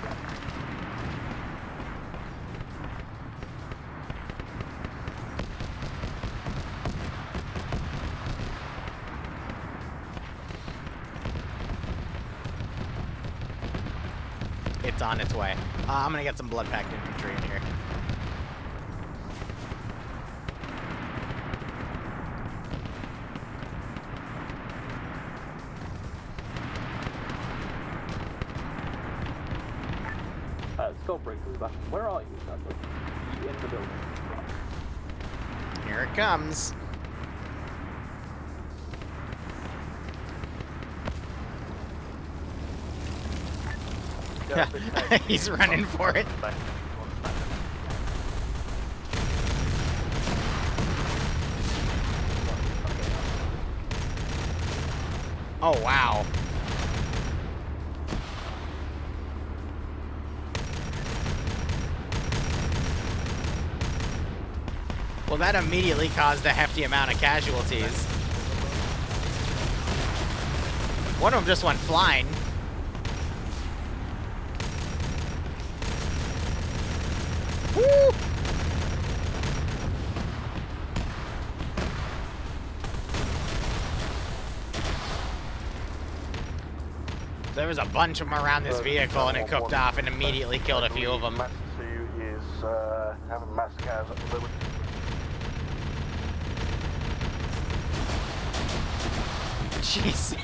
It's on its way. I'm gonna get some blood-packed infantry in here. Skullbreaker's back. Where are you, Sadler? You in the building? Here it comes. He's running for it. Oh, wow. Well, that immediately caused a hefty amount of casualties. One of them just went flying. Woo! There was a bunch of them around this vehicle, and it cooked off and immediately killed a few of them. Master 2 is having massacres at the moment. Jeez.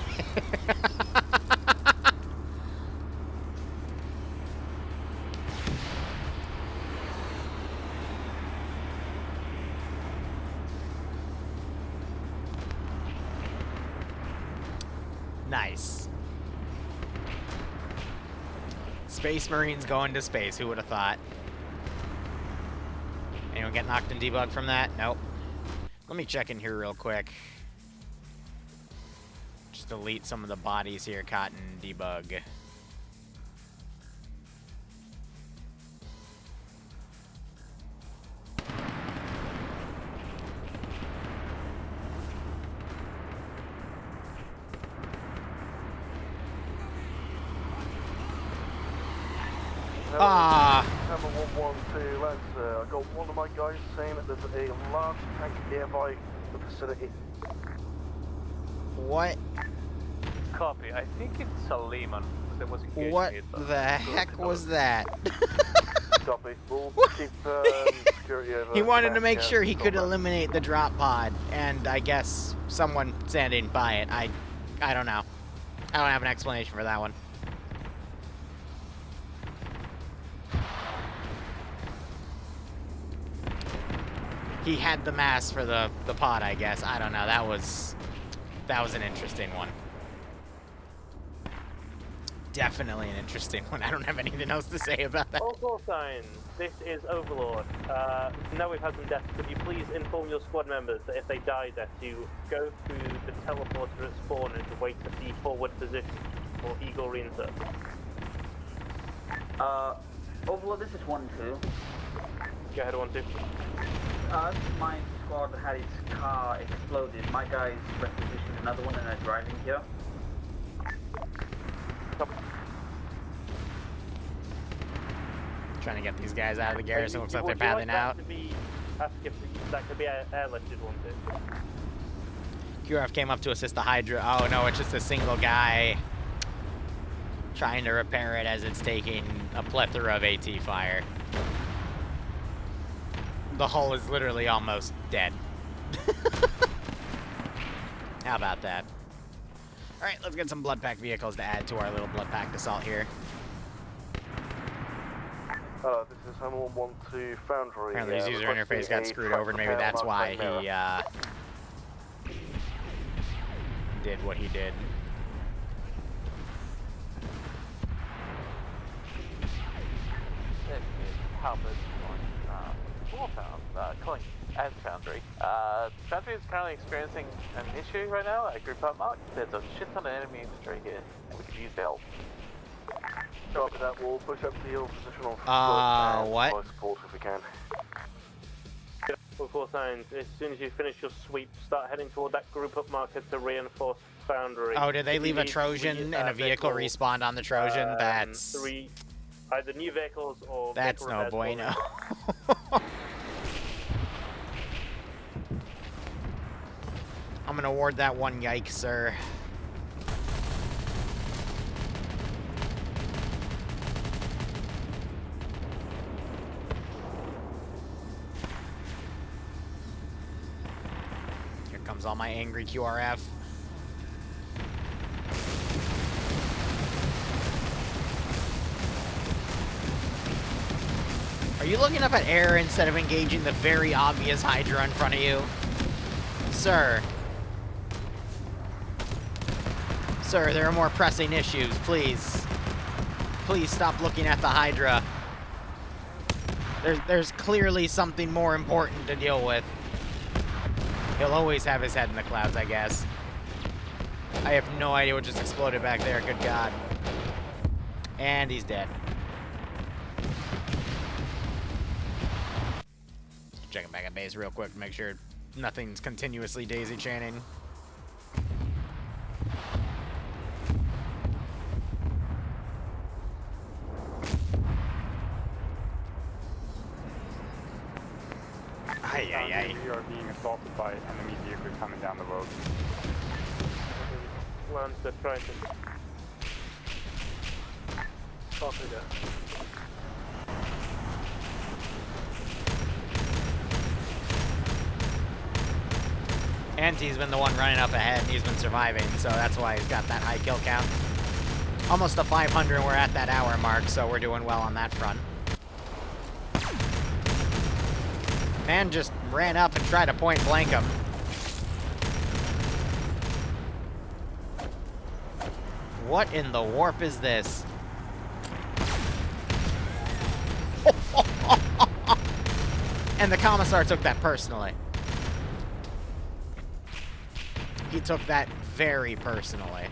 Nice. Space Marines going to space. Who would have thought? Anyone get knocked and debugged from that? Nope. Let me check in here real quick. Just delete some of the bodies here. Cotton, debug. Number 112, lads. I got one of my guys saying that there's a large tank nearby the facility. What? Copy. I think it's Saliman. What the heck was that? Copy. We'll keep security over. He wanted to make sure he could eliminate the drop pod, and I guess someone standing by it. I don't know. I don't have an explanation for that one. He had the mass for the pod, I guess. I don't know. That was an interesting one. Definitely an interesting one. I don't have anything else to say about that. All call signs. This is Overlord. Now we've had some deaths. Could you please inform your squad members that if they die there to go through the teleporter at spawn and to wait to see forward position for Eagle reinsert? Overlord, this is 1-2. Go ahead, 1-2. My squad had its car exploded. My guys requisitioned another one and are driving here. Trying to get these guys out of the garrison. Looks like they're paddling out. Ask if that could be airlifted, 1-2. QRF came up to assist the Hydra. Oh no, it's just a single guy trying to repair it as it's taking a plethora of AT fire. The hull is literally almost dead. How about that? Alright, let's get some blood pack vehicles to add to our little blood packed assault here. This is Hammer 112 Foundry. Apparently his user interface got screwed over, and maybe that's why he did what he did. Calling as Foundry. Foundry is currently experiencing an issue right now at Group Up Mark. There's a shit ton of enemy infantry here, and we could use the help. After that, we'll push up to your position on what? support if we can. All call signs. As soon as you finish your sweep, start heading toward that group up marker to reinforce Foundry. Oh, did they If you leave a need Trojan and a vehicle respawned on the Trojan? That's... either new vehicles or... That's no bueno. I'm gonna award that one yikes, sir. Here comes all my angry QRF. Are you looking up at air instead of engaging the very obvious Hydra in front of you? Sir. Sir, there are more pressing issues, please. Please stop looking at the Hydra. There's clearly something more important to deal with. He'll always have his head in the clouds, I guess. I have no idea what just exploded back there, good God. And he's dead. Checking back at base real quick to make sure nothing's continuously daisy chaining. We are being assaulted by enemy vehicles coming down the road. Lands the Triton. Copy that. Anti's been the one running up ahead, and he's been surviving, so that's why he's got that high kill count. Almost to 500, and we're at that hour mark, so we're doing well on that front. Man just ran up and tried to point blank him. What in the warp is this? And the Commissar took that personally. He took that very personally.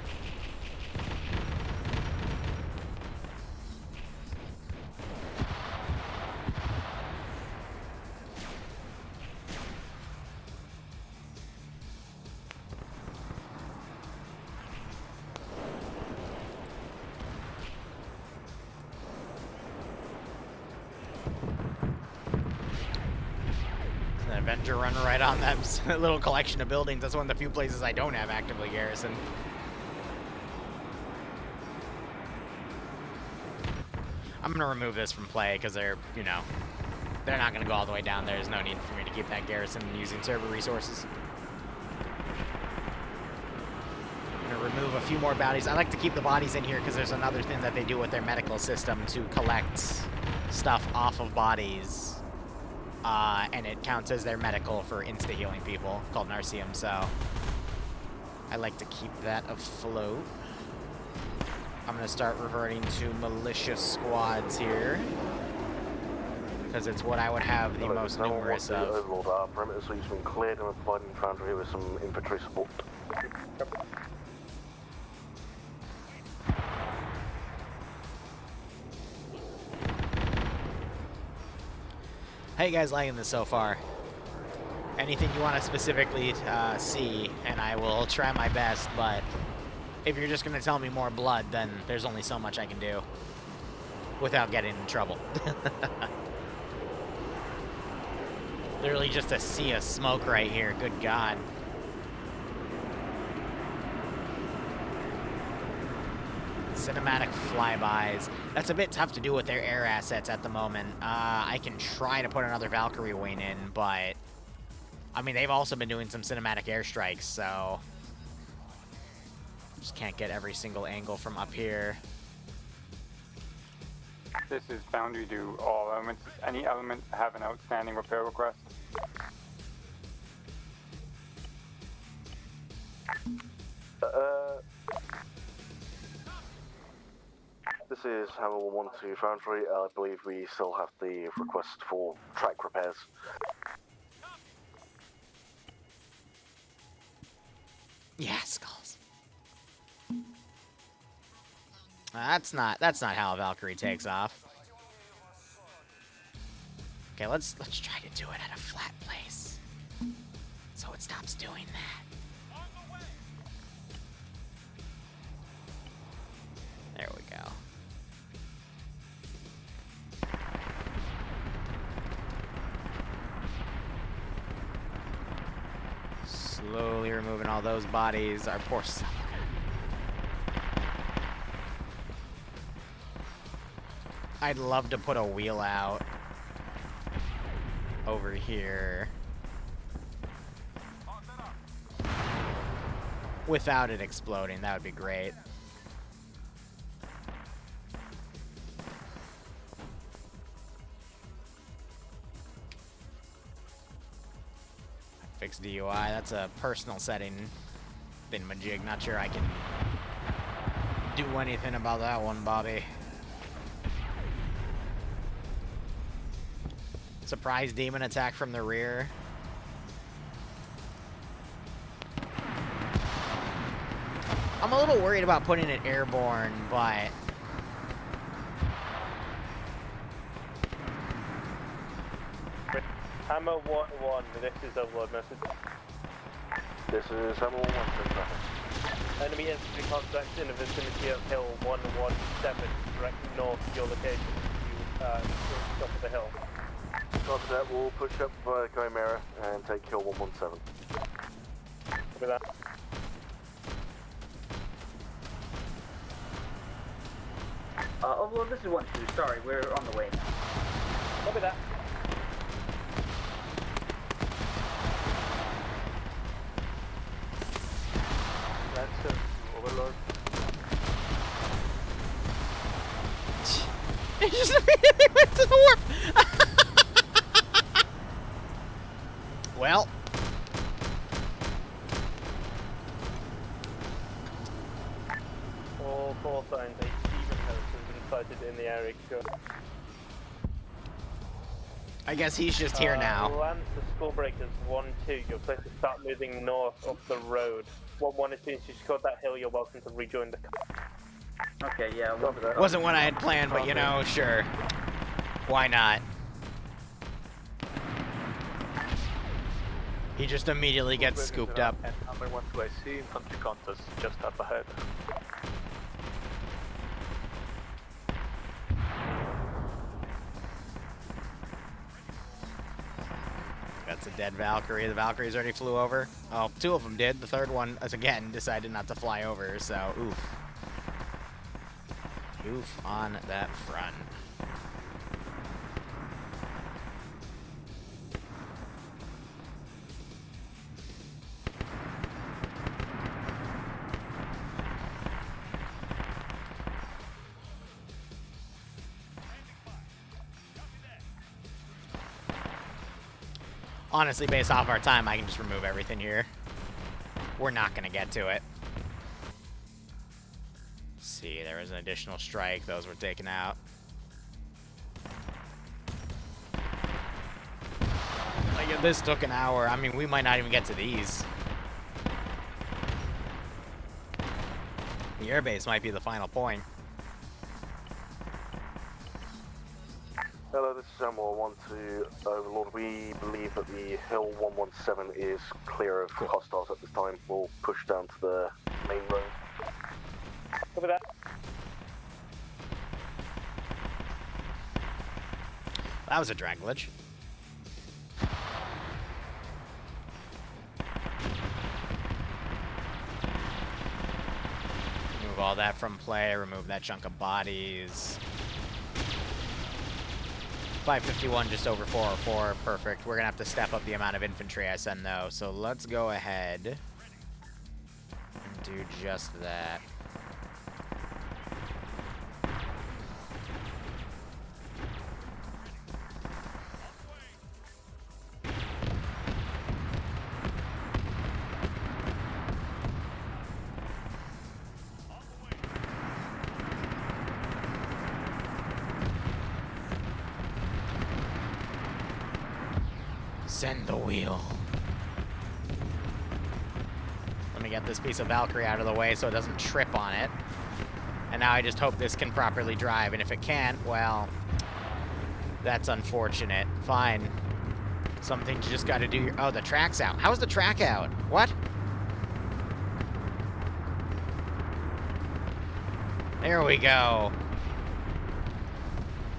Avenger running right on that little collection of buildings. That's one of the few places I don't have actively garrisoned. I'm gonna remove this from play because they're, you know, they're not gonna go all the way down there. There's no need for me to keep that garrison using server resources. I'm gonna remove a few more bodies. I like to keep the bodies in here because there's another thing that they do with their medical system to collect stuff off of bodies. And it counts as their medical for insta-healing people, called Narcium, so I like to keep that afloat. I'm going to start reverting to militia squads here, because it's what I would have the most numerous of. Overlord our perimeter, so he's been cleared and we're providing infantry with some infantry support. How you guys liking this so far? Anything you want to specifically see, and I will try my best, but if you're just going to tell me more blood, then there's only so much I can do without getting in trouble. Literally just a sea of smoke right here, good God. Cinematic flybys. That's a bit tough to do with their air assets at the moment. I can try to put another Valkyrie wing in, but I mean, they've also been doing some cinematic airstrikes, so just can't get every single angle from up here. This is boundary to all elements. Any element have an outstanding repair request? This is Hammer 112 Foundry. I believe we still have the request for track repairs. Yeah, skulls. That's not how a Valkyrie takes off. Okay, let's try to do it at a flat place, so it stops doing that. There we go. Slowly removing all those bodies. Our poor son. I'd love to put a wheel out over here without it exploding. That would be great. Fix DUI. That's a personal setting thingamajig. Not sure I can do anything about that one, Bobby. Surprise demon attack from the rear. I'm a little worried about putting it airborne, but Hammer 1-1, this is overload message. This is Hammer 1-1. Enemy infantry contacts in the vicinity of Hill 117, direct north of your location. You top of the hill. Copy that, we'll push up via Chimera and take Hill 117. Copy that. Overlord, this is 1-2, sorry, we're on the way now. Copy that. That's Overlord. It just immediately went to the warp! Well. All call signs, a Steven house has been sighted in the area. I guess he's just here now. Land to Skullbreakers 1-2, you're clear to start moving north up the road. 1-1, as soon as you scored that hill, you're welcome to rejoin the car. Okay, yeah, Wasn't what I had planned, but you know, sure. Why not? He just immediately gets scooped up. And number 1-2, I see infantry contest just up ahead. That's a dead Valkyrie. The Valkyries already flew over. Oh, 2 of them did. The third one, as again, decided not to fly over, so oof. Oof on that front. Honestly, based off our time, I can just remove everything here. We're not going to get to it. Let's see, there was an additional strike. Those were taken out. Like, if this took an hour, I mean, we might not even get to these. The airbase might be the final point. Hello, this is Samuel 1-2 Overlord. We believe that the Hill 117 is clear of hostiles at this time. We'll push down to the main road. Copy that. That was a drag glitch. Remove all that from play, remove that chunk of bodies. 551 just over 404, perfect. We're gonna have to step up the amount of infantry I send though, so let's go ahead and do just that. Send the wheel. Let me get this piece of Valkyrie out of the way so it doesn't trip on it. And now I just hope this can properly drive, and if it can't, well, That's unfortunate. Fine. Some things you just gotta do. Oh, the track's out. How's the track out? What? There we go.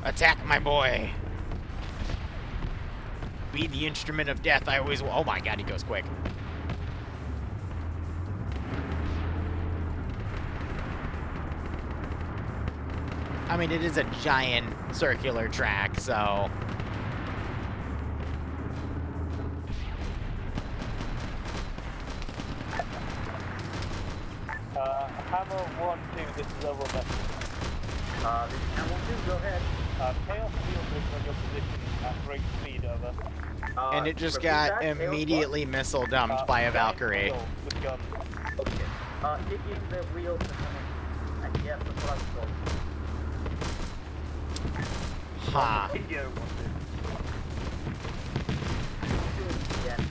Attack my boy. Be the instrument of death. I always. Oh my god, he goes quick. I mean, it is a giant circular track, so. Hammer 1-2, this is over message. This is Hammer 1-2, go ahead. Chaos field is on your position at great speed, over. And it just got immediately missile dumped by a Valkyrie. With guns. Okay. Taking the wheel to someone. And yes, that's what I was told. Ha. Do it again.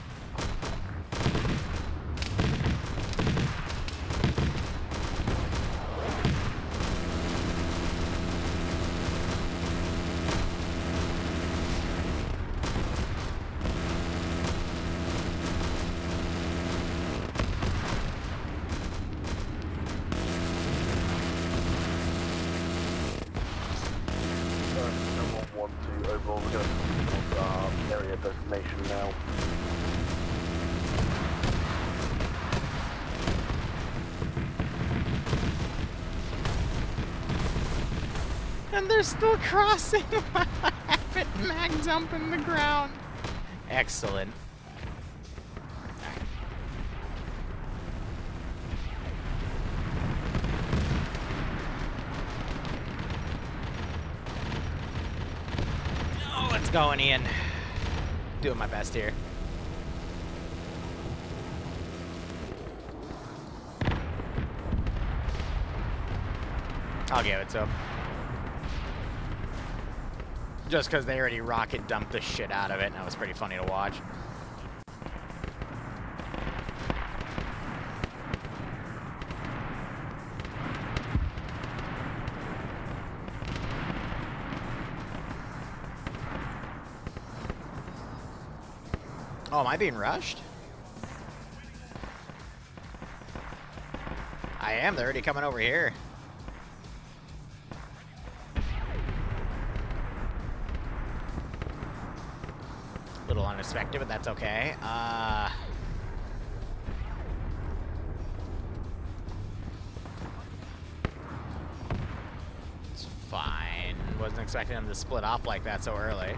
Overall, we're going to area designation now. And they're still crossing while I have it mag dump in the ground. Excellent. Going in. Doing my best here. I'll give it to him. Just because they already rocket dumped the shit out of it, and that was pretty funny to watch. Oh, am I being rushed? I am. They're already coming over here. A little unexpected, but that's okay. It's fine. Wasn't expecting them to split off like that so early.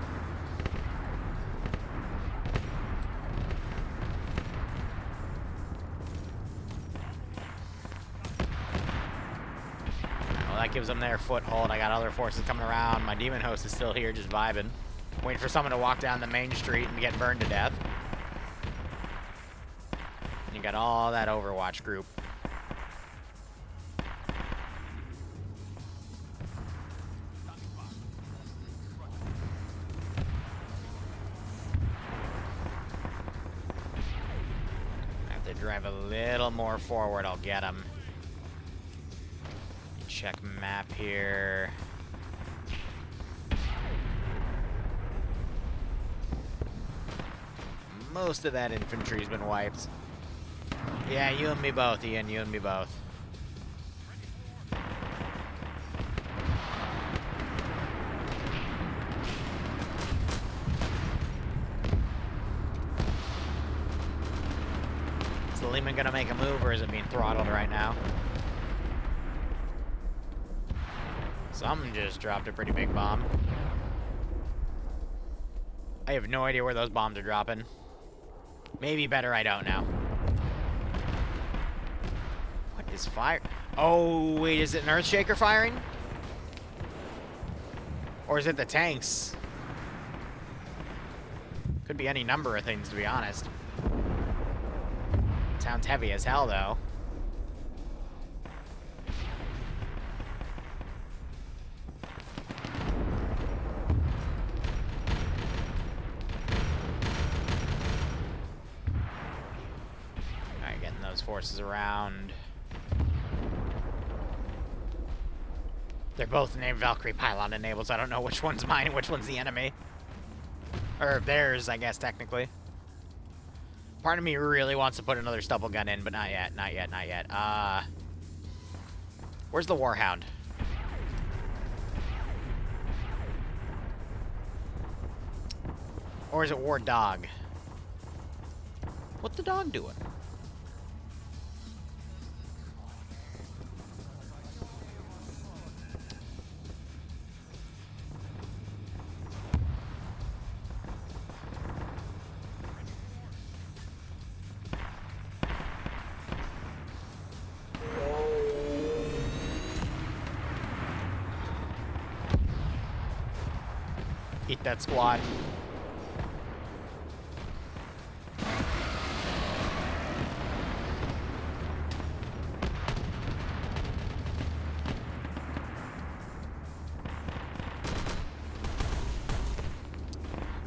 That gives them their foothold. I got other forces coming around. My demon host is still here, just vibing. Waiting for someone to walk down the main street and get burned to death. And you got all that Overwatch group. I have to drive a little more forward. I'll get them. Check map here. Most of that infantry's been wiped. Yeah, you and me both, Ian. You and me both. Is the Lehman gonna make a move, or is it being throttled right now? Some just dropped a pretty big bomb. I have no idea where those bombs are dropping. Maybe better I don't know. What is fire? Oh, wait, is it an Earthshaker firing? Or is it the tanks? Could be any number of things, to be honest. Sounds heavy as hell, though. Forces around. They're both named Valkyrie Pylon enabled, so I don't know which one's mine and which one's the enemy. Or theirs, I guess, technically. Part of me really wants to put another stubble gun in, but not yet, not yet, not yet. Where's the Warhound? Or is it War Dog? What's the dog doing? Eat that squad.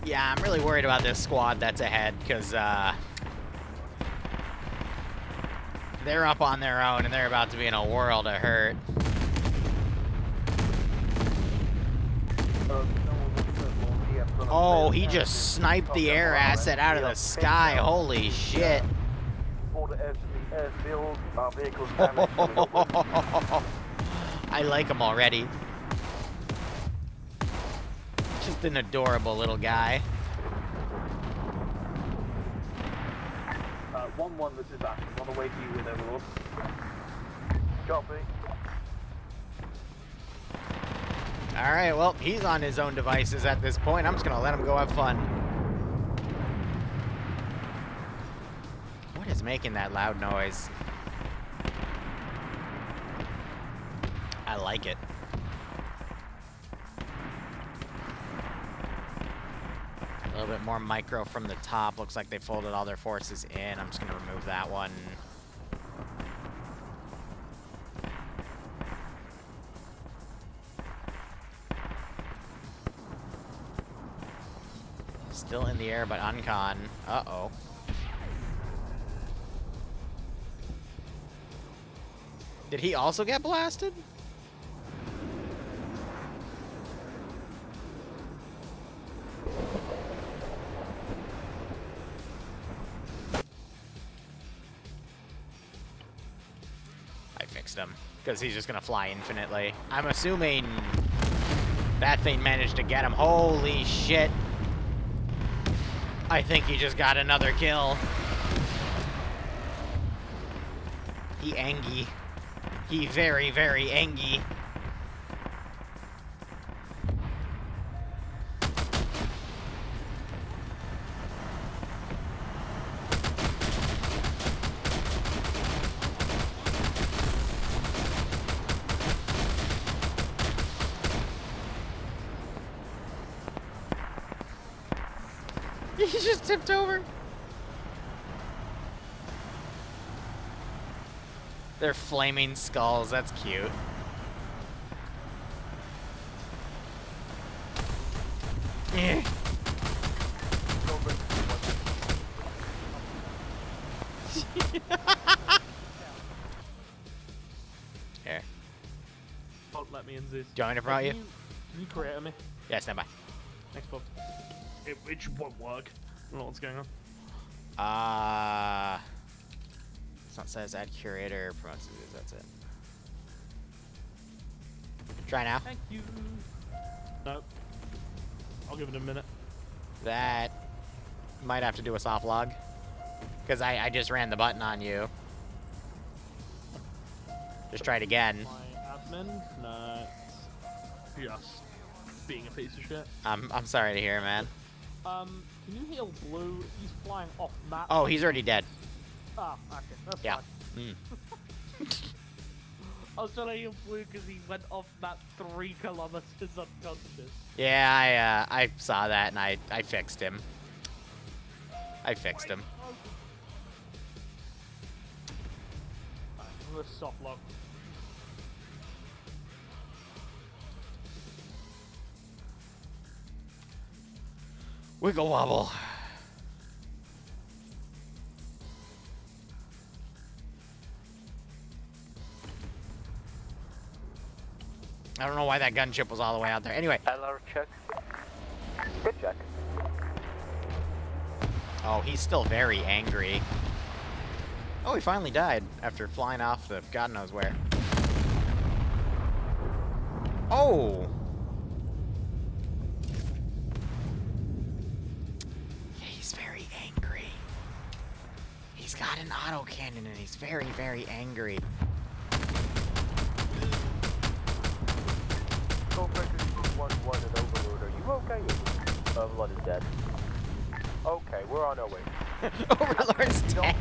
Yeah, I'm really worried about this squad that's ahead, because they're up on their own and they're about to be in a world of hurt. Oh, he just sniped the air asset out of the sky. Holy shit. I like him already. Just an adorable little guy. 1-1, this is Ash. I'm on the way to you with Overlord. Copy. Alright, well, he's on his own devices at this point. I'm just gonna let him go have fun. What is making that loud noise? I like it. A little bit more micro from the top. Looks like they folded all their forces in. I'm just gonna remove that one. Still in the air, but uncon. Uh-oh. Did he also get blasted? I fixed him, because he's just gonna fly infinitely. I'm assuming that thing managed to get him. Holy shit. I think he just got another kill. He angy. He very, very angy. He just tipped over. They're flaming skulls. That's cute. Eh. Here. Don't let me in, Zeus. Do you want me to promote you? Can you create me? Yeah, stand by. Thanks, Bob. It just won't work. I don't know what's going on. It's not says add curator, promotes it, that's it. Try now. Thank you. Nope. I'll give it a minute. That might have to do a soft log. Because I just ran the button on you. Just try it again. My admin? No. Just being a piece of shit. I'm sorry to hear, man. Can you heal Blue? He's flying off map. Oh, he's already dead. Ah, okay, that's Yeah. fine. I was trying to heal Blue because he went off map 3 kilometers unconscious. Yeah, I saw that and I fixed him. I fixed him. I'm gonna soft lock. Wiggle wobble. I don't know why that gunship was all the way out there. Anyway. LR check. Good check. Oh, he's still very angry. Oh, he finally died after flying off the God knows where. Oh! Yeah, he's very angry. He's got an autocannon and he's very, very angry. Codebreaker 211 and Overlord, are you okay? Overlord is dead. Okay, we're on our way. Overlord's dead.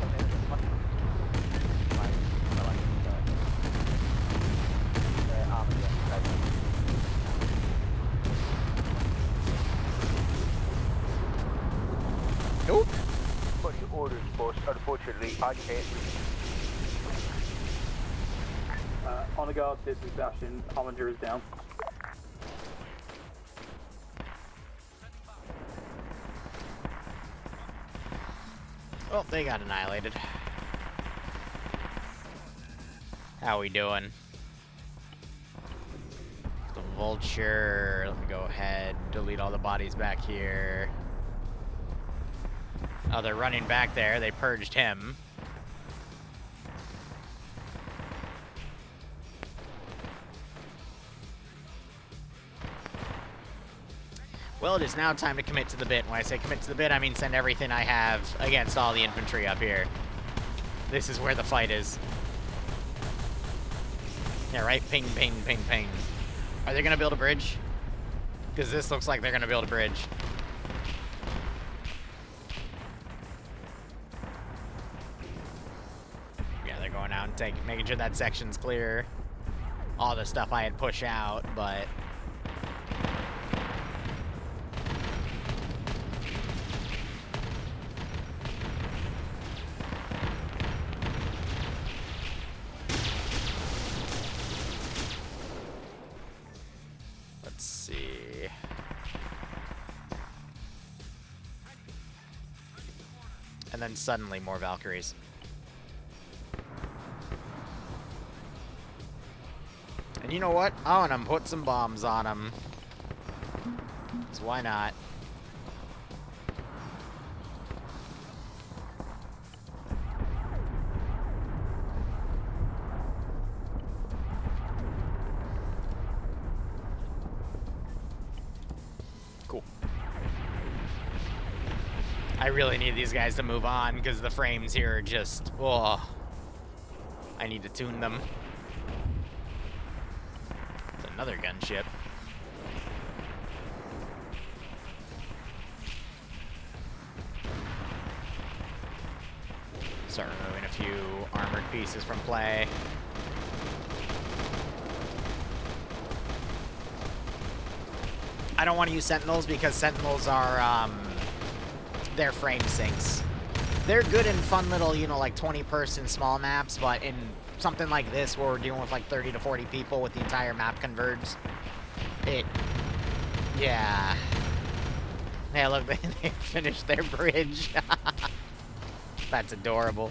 Nope. What are your orders, boss? Unfortunately, I can't. On the guard, this is Bastion. Avenger is down. Oh, they got annihilated. How we doing? The Vulture. Let me go ahead, delete all the bodies back here. Oh, they're running back there. They purged him. Well, it is now time to commit to the bit. When I say commit to the bit, I mean send everything I have against all the infantry up here. This is where the fight is. Yeah, right? Ping, ping, ping, ping. Are they going to build a bridge? Because this looks like they're going to build a bridge. Yeah, they're going out and making sure that section's clear. All the stuff I had pushed out, but... And then suddenly more Valkyries. And you know what? I want to put some bombs on them. So why not? Cool. I really need these guys to move on because the frames here are just, oh, I need to tune them. It's another gunship. Start removing a few armored pieces from play. I don't want to use Sentinels because Sentinels are, their frame sinks. They're good in fun little, you know, like 20-person small maps, but in something like this where we're dealing with like 30 to 40 people with the entire map converged, yeah. Hey, look, they finished their bridge. That's adorable.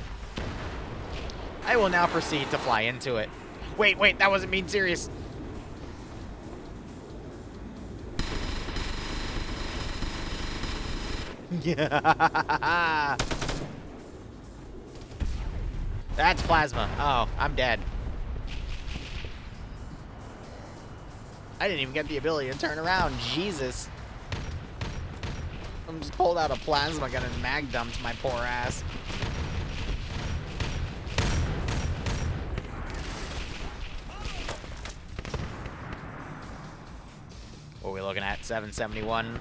I will now proceed to fly into it. Wait, that wasn't being serious. Yeah. That's plasma. Oh, I'm dead. I didn't even get the ability to turn around. Jesus. I'm just pulled out a plasma gun and mag dumped my poor ass. What are we looking at? 771.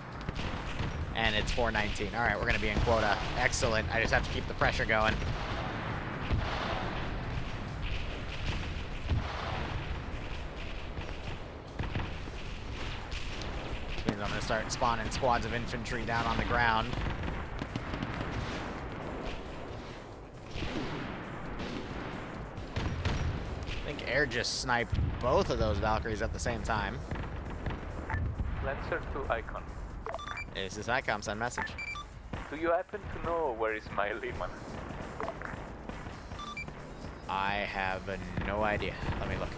And it's 419. All right, we're going to be in quota. Excellent. I just have to keep the pressure going. Which means I'm going to start spawning squads of infantry down on the ground. I think Air just sniped both of those Valkyries at the same time. Lancer to Icon. This is ICOM, send message. Do you happen to know where is my Lehman? I have no idea. Let me look.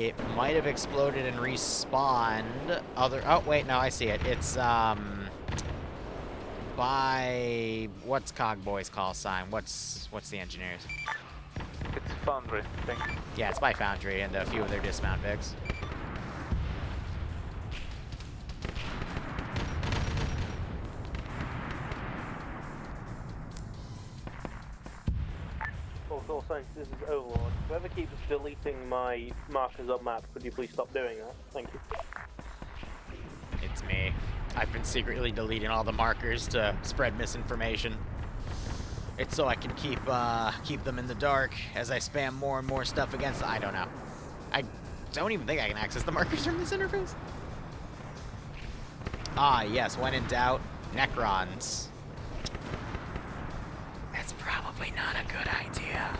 It might have exploded and respawned. Oh, wait, no, I see it. It's, by... What's Cogboy's call sign? What's the engineers? It's Foundry, I think. Yeah, it's by Foundry and a few of their dismount Vics. Also, since this is Overlord, whoever keeps deleting my markers on map, could you please stop doing that? Thank you. It's me. I've been secretly deleting all the markers to spread misinformation. It's so I can keep them in the dark as I spam more and more stuff against. I don't know. I don't even think I can access the markers from this interface. Ah, yes. When in doubt, Necrons. That's probably not a good idea.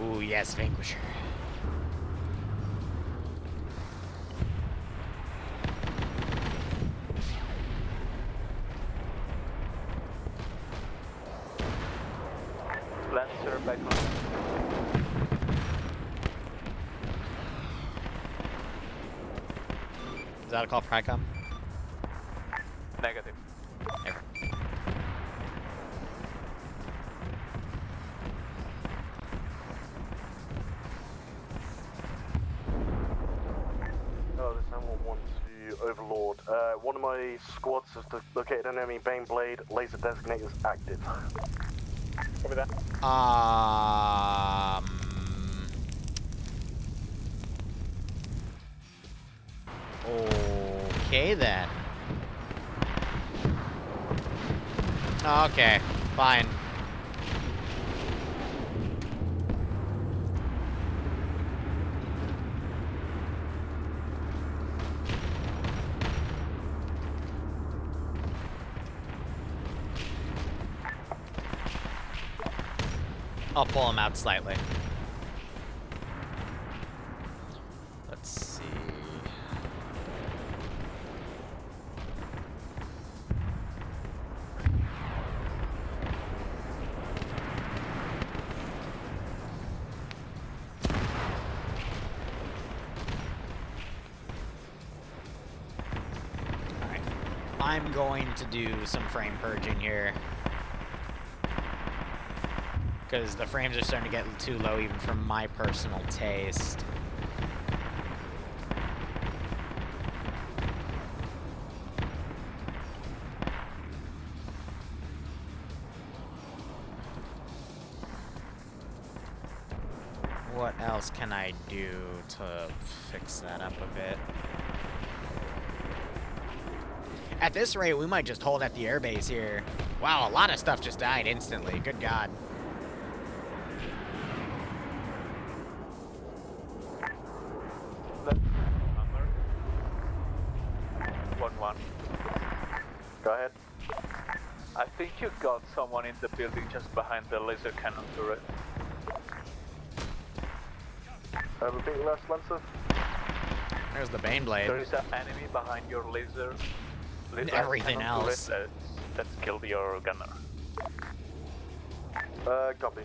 Ooh, yes, Vanquisher. Lancer back on. Is that a call for HICOM? Negative. There. This M11 to Overlord. One of my squads has located an enemy Baneblade. Laser designator is active. Copy that. Okay then. Okay, fine. I'll pull him out slightly. Let's see. Alright. I'm going to do some frame purging here. Because the frames are starting to get too low even for my personal taste. What else can I do to fix that up a bit? At this rate, we might just hold at the airbase here. Wow, a lot of stuff just died instantly. Good God. Go ahead. I think you got someone in the building just behind the laser cannon turret. Repeat last, Lancer. There's the Baneblade. There is an enemy behind your laser and everything else. That's killed your gunner. Copy.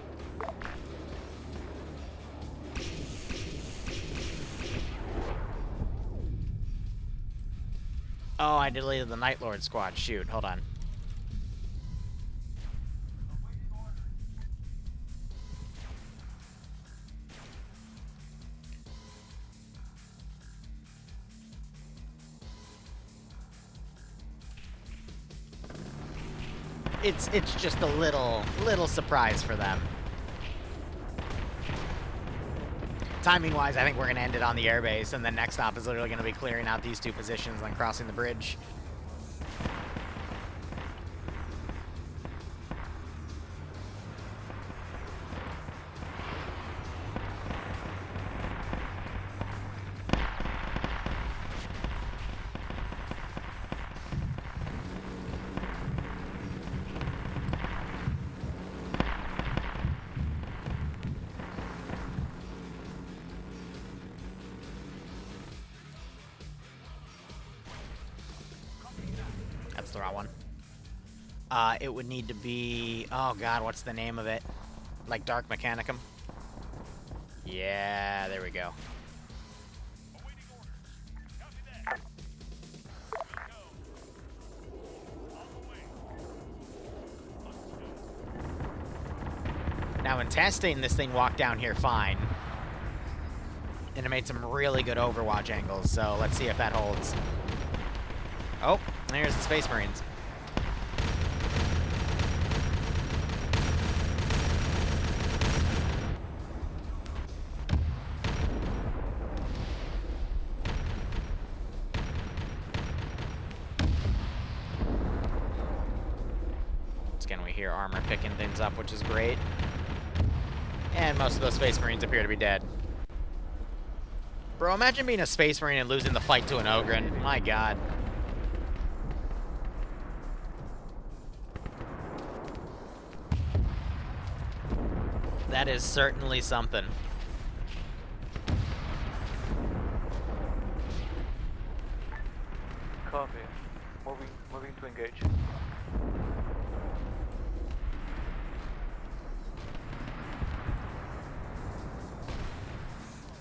Oh, I deleted the Night Lord squad. Shoot, hold on. It's just a little surprise for them. Timing-wise, I think we're going to end it on the airbase, and the next stop is literally going to be clearing out these two positions and then crossing the bridge. that's the wrong one. It would need to be... Oh, God, what's the name of it? Like Dark Mechanicum? Yeah, there we go. Now, in testing, this thing walked down here fine. And it made some really good overwatch angles, so let's see if that holds. Oh, there's the Space Marines. Again, we hear armor picking things up, which is great. And most of those Space Marines appear to be dead. Bro, imagine being a Space Marine and losing the fight to an Ogren. My God. That is certainly something. Copy. Moving to engage.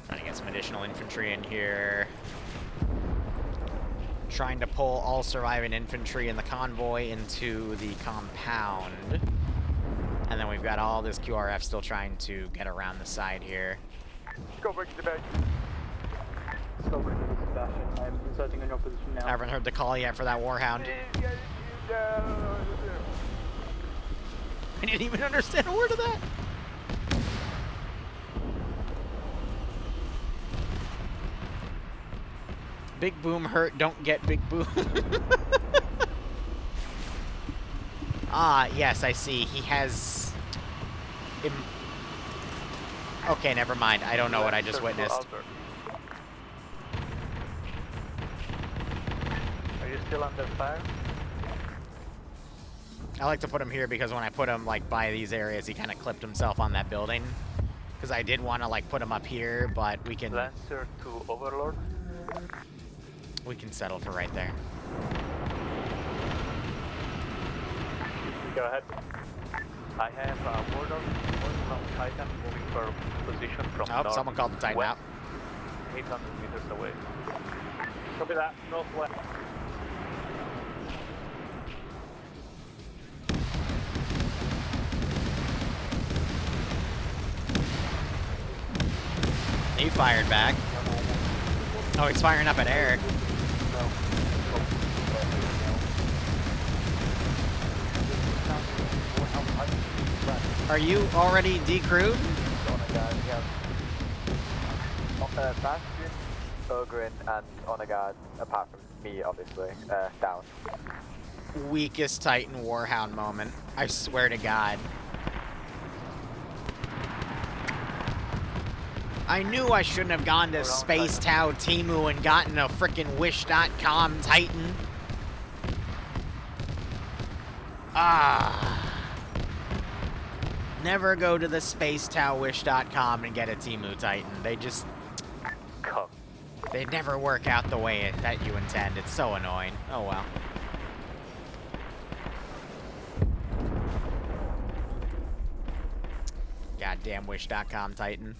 Trying to get some additional infantry in here. Trying to pull all surviving infantry in the convoy into the compound. And then we've got all this QRF still trying to get around the side here. Go break the bed. Let's go break the Sebastian. I'm inserting in your position now. I haven't heard the call yet for that Warhound. I didn't even understand a word of that. Big boom hurt, don't get big boom. Ah, yes, I see. He has... Okay, never mind. I don't know what I just witnessed. Are you still under fire? I like to put him here because when I put him, like, by these areas, he kind of clipped himself on that building. Because I did want to, like, put him up here, but we can... Lancer to Overlord. We can settle for right there. Go ahead. I have a word from Titan moving for position from north. Someone called the Titan out. 800 meters away. Copy that, northwest. He fired back. Oh, he's firing up at Eric. Are you already decrewed? Bastion, Ogren, and Onagard, apart from me, obviously, down. Weakest Titan Warhound moment. I swear to God. I knew I shouldn't have gone to Space Tau Timu and gotten a frickin' Wish.com Titan. Ah. Never go to the SpaceTauWish.com and get a Timu Titan. They just... They never work out the way that you intend. It's so annoying. Oh well. Goddamn Wish.com Titan.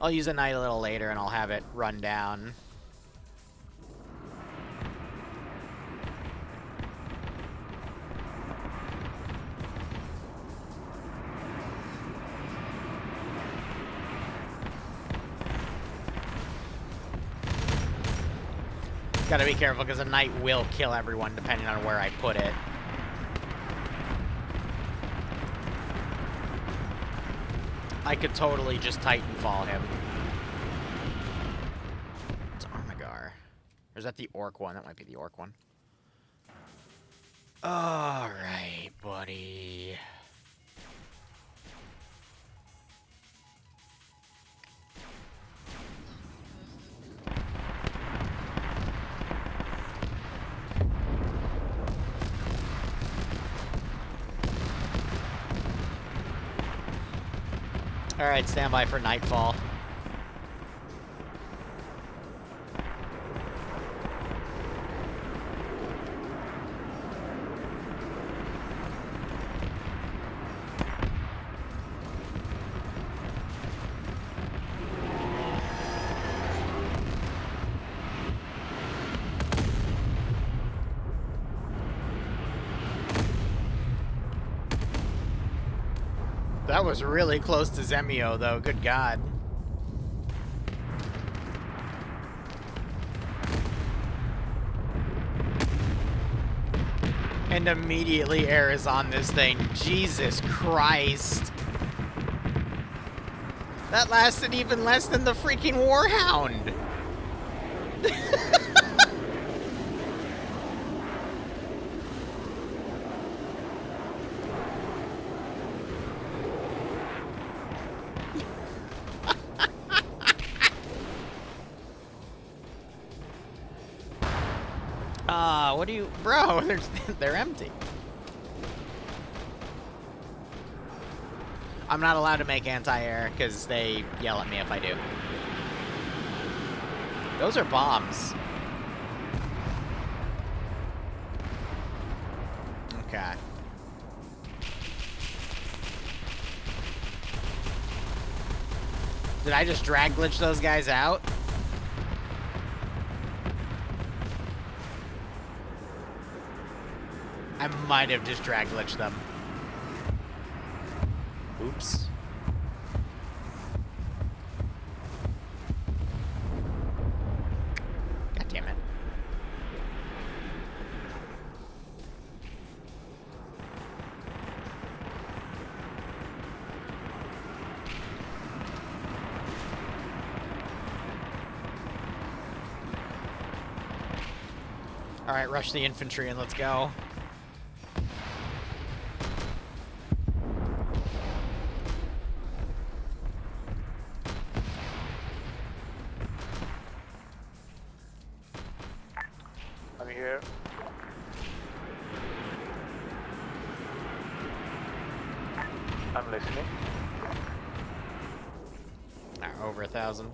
I'll use a night a little later and I'll have it run down. Gotta be careful because a knight will kill everyone depending on where I put it. I could totally just Titanfall him. It's Armagar. Or is that the Orc one? That might be the Orc one. Alright, buddy. Alright, stand by for nightfall. That was really close to Zemio, though. Good God. And immediately air is on this thing. Jesus Christ. That lasted even less than the freaking Warhound. What do you... Bro, they're empty. I'm not allowed to make anti-air because they yell at me if I do. Those are bombs. Okay. Did I just drag glitch those guys out? I might have just drag glitched them. Oops. God damn it. All right, rush the infantry and let's go. I'm listening. Over 1,000.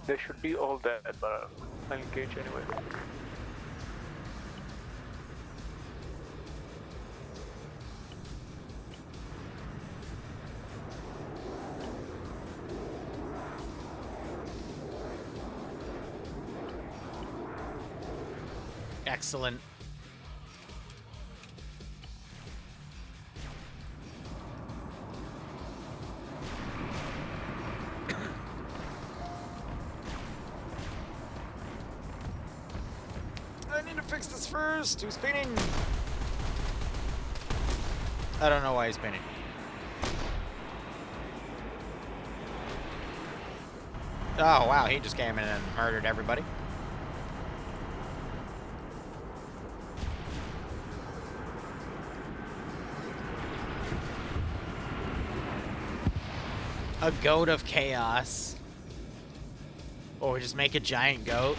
They should be all dead, but I'll engage anyway. Excellent. I need to fix this first. Who's spinning? I don't know why he's spinning. Oh, wow. He just came in and murdered everybody. A goat of chaos. Or just make a giant goat.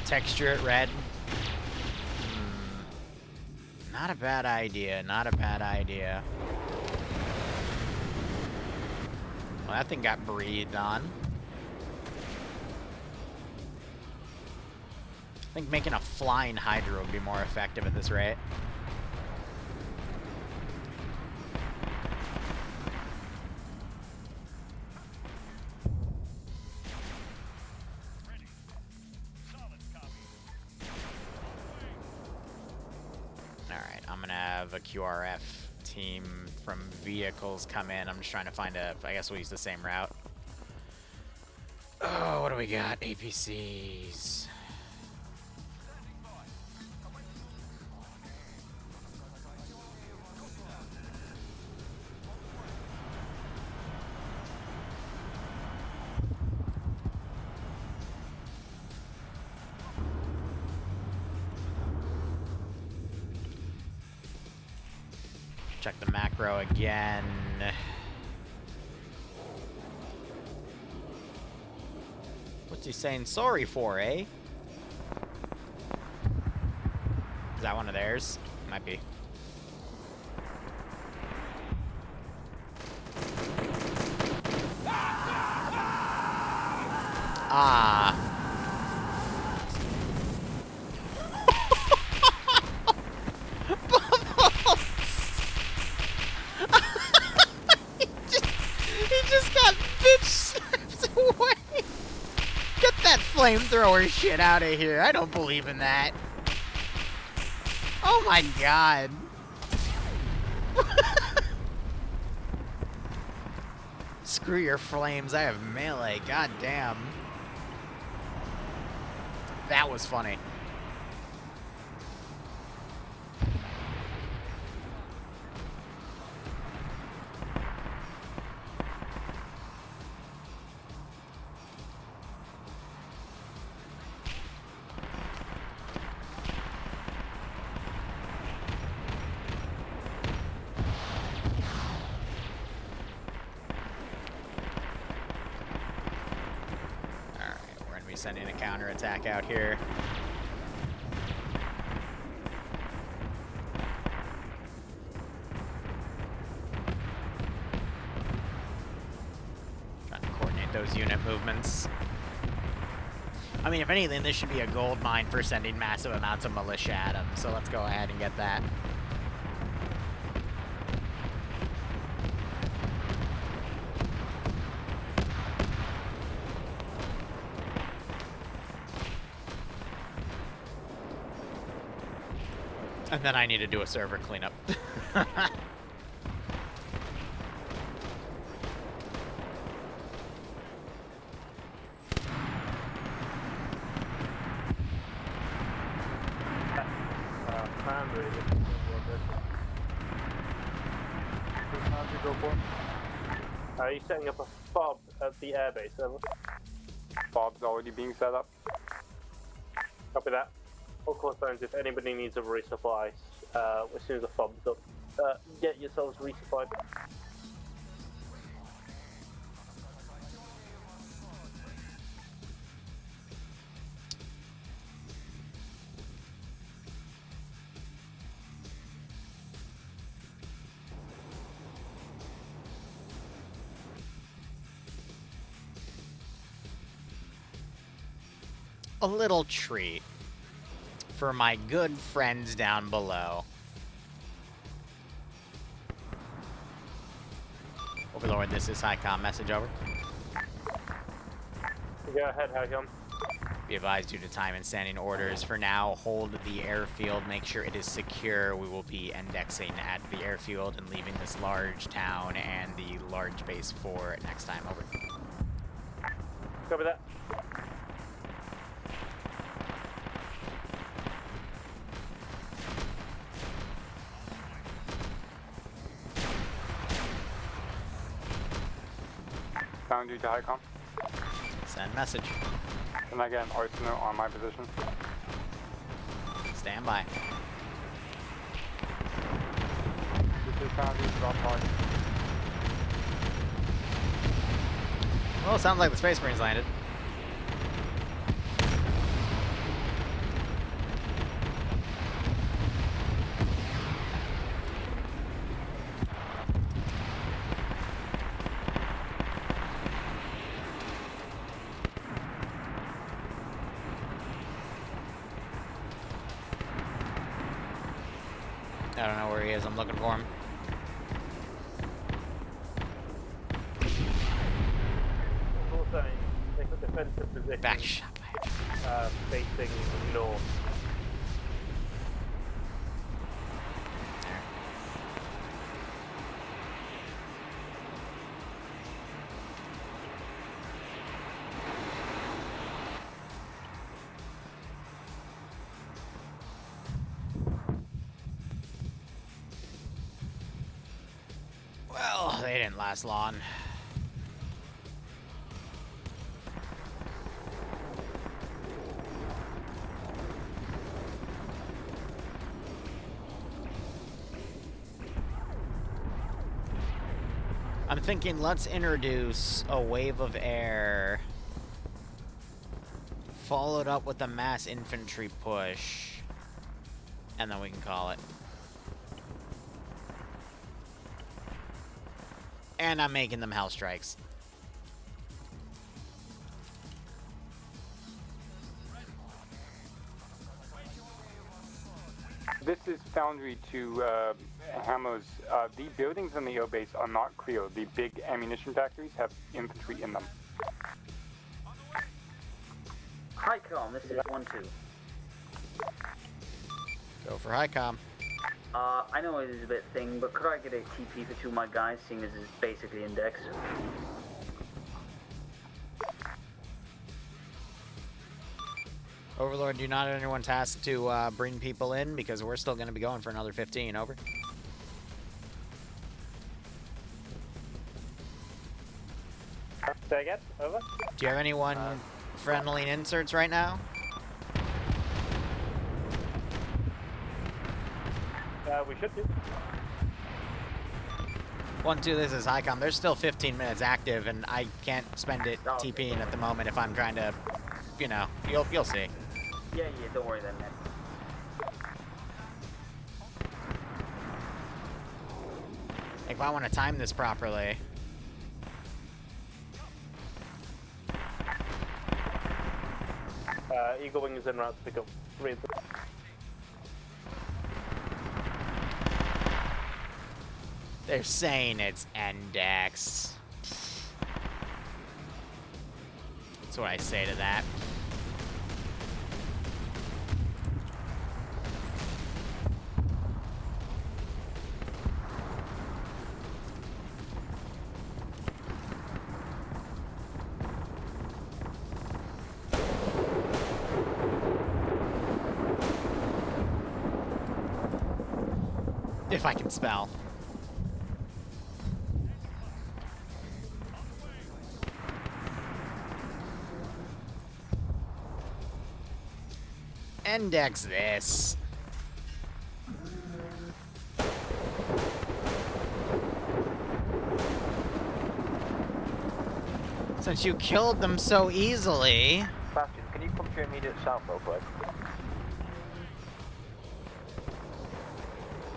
Texture it red. Not a bad idea. Not a bad idea. Well, that thing got breathed on. I think making a flying Hydra would be more effective at this rate. A QRF team from vehicles come in. I'm just trying to find a... I guess we'll use the same route. Oh, what do we got? APCs. Check the macro again. What's he saying sorry for, eh? Is that one of theirs? Might be. Ah. that flamethrower shit out of here. I don't believe in that. Oh my god. Screw your flames. I have melee. God damn. That was funny. Sending a counterattack out here. Trying to coordinate those unit movements. I mean, if anything, this should be a gold mine for sending massive amounts of militia at them, so let's go ahead and get that. And then I need to do a server cleanup. Are you setting up a fob at the airbase? Over? Fob's already being set up. Copy that. All call phones, if anybody needs a resupply, as soon as the fob's up, get yourselves resupplied. A little treat for my good friends down below. Overlord, this is HiCom. Message over. Go ahead, HiCom. Be advised, due to time and standing orders, for now, hold the airfield. Make sure it is secure. We will be indexing at the airfield and leaving this large town and the large base for next time. Over. Copy that. Foundry to HiCom. Send message. Can I get an arsenal on my position? Stand by. This is Foundry, drop target. Well, it sounds like the Space Marines landed. I don't know where he is. I'm looking for him. Also, take a defensive position. Back shot. Facing north. Well, they didn't last long. I'm thinking let's introduce a wave of air followed up with a mass infantry push, and then we can call it. And I'm making them hell strikes. This is Foundry to Hamos. The buildings in the airbase are not clear. The big ammunition factories have infantry in them. Hi, Com. This is 1-2. Go for high com. I know it is a bit thing, but could I get a TP for 2 of my guys, seeing as it's basically Index? Overlord, do not anyone tasked to bring people in, because we're still going to be going for another 15. Over. Say again? Over? Do you have anyone friendly inserts right now? We should do. 1-2, this is Highcom. There's still 15 minutes active, and I can't spend it TPing at the moment if I'm trying to, you know, you'll see. Yeah, don't worry then, man. If I want to time this properly. Eagle Wing is en route to pick up reinforcements. They're saying it's Endex. That's what I say to that. If I can spell. Index this. Since you killed them so easily. Bastion, can you come to your immediate south real quick?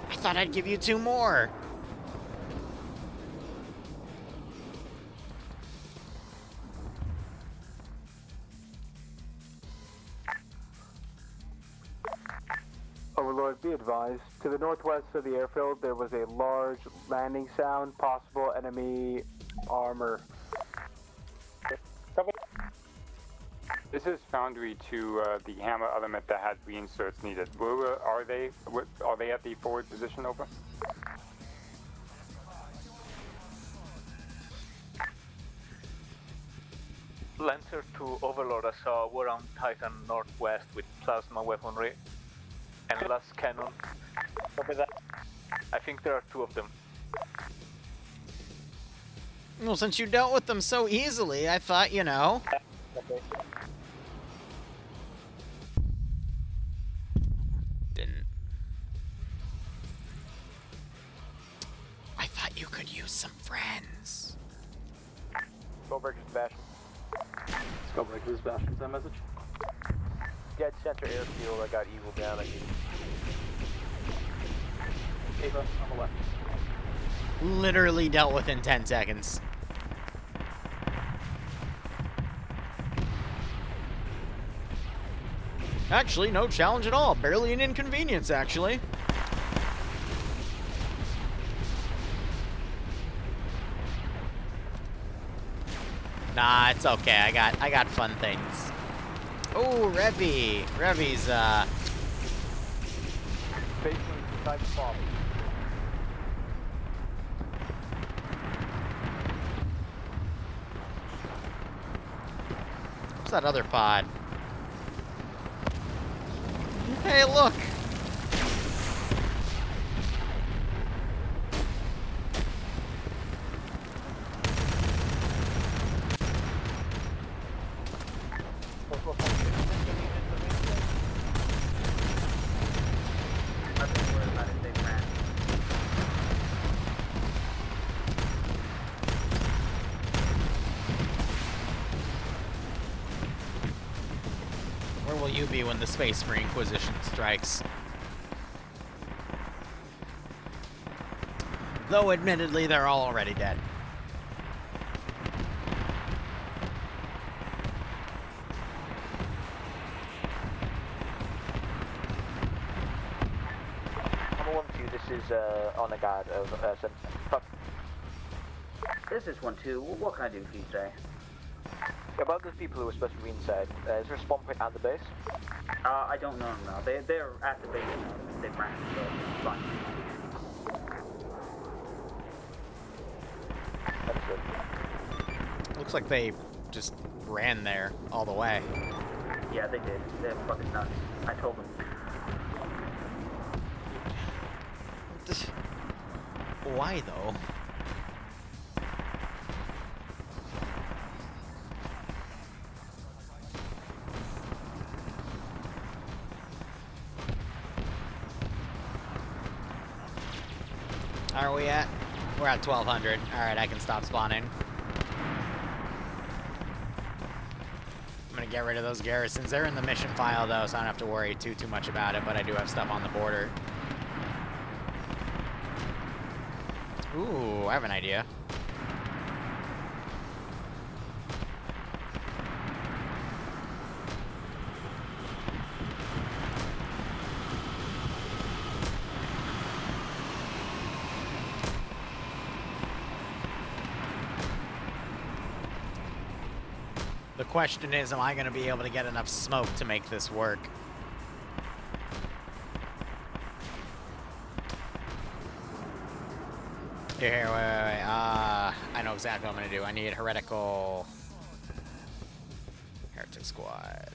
I thought I'd give you 2 more. Overlord, be advised. To the northwest of the airfield, there was a large landing sound, possible enemy armor. This is Foundry to the hammer element that had reinserts needed. Where are they? Are they at the forward position, over? Lancer to Overlord, I saw we're on Titan northwest with plasma weaponry and last cannon. Copy that. I think there are 2 of them. Well, since you dealt with them so easily, I thought, you know. Okay. Didn't. I thought you could use some friends. Skullbreaker Sebastian. Skullbreaker Sebastian, that message? Dead center airfield, I got Evil down, I need. Ava, on the left. Literally dealt with in 10 seconds. Actually, no challenge at all. Barely an inconvenience, actually. Nah, it's okay. I got fun things. Oh, Revy. Revy's Facing Titanfall. What's that other pod? Hey, look! Where will you be when the Space Marine Inquisition strikes? Though, admittedly, they're all already dead. Number 1-2, this is on a guard of This is 1-2. What can I do for you today? Yeah, About those people who were supposed to be inside, is there a spawn point at the base? I don't know now. They're at the base now. They ran, so it's fine. That's good. Looks like they just ran there all the way. Yeah, they did. They're fucking nuts. I told them. Why though? Are we at? We're at 1200. Alright, I can stop spawning. I'm gonna get rid of those garrisons. They're in the mission file though, so I don't have to worry too much about it, but I do have stuff on the border. Ooh, I have an idea. The question is, am I going to be able to get enough smoke to make this work? Here, wait. I know exactly what I'm going to do. I need heretical... Heretic squad.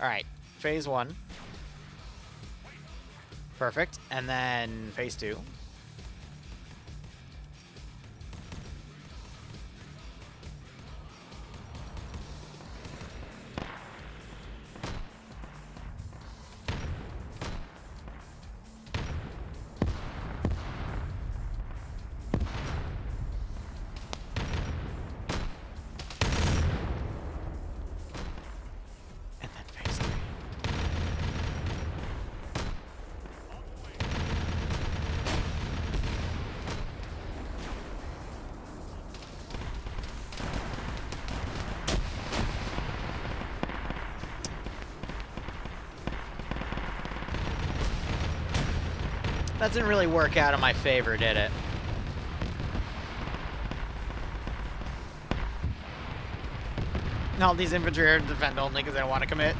Alright, phase 1. Perfect. And then phase 2. That didn't really work out in my favor, did it? All these infantry are defend only because they don't want to commit.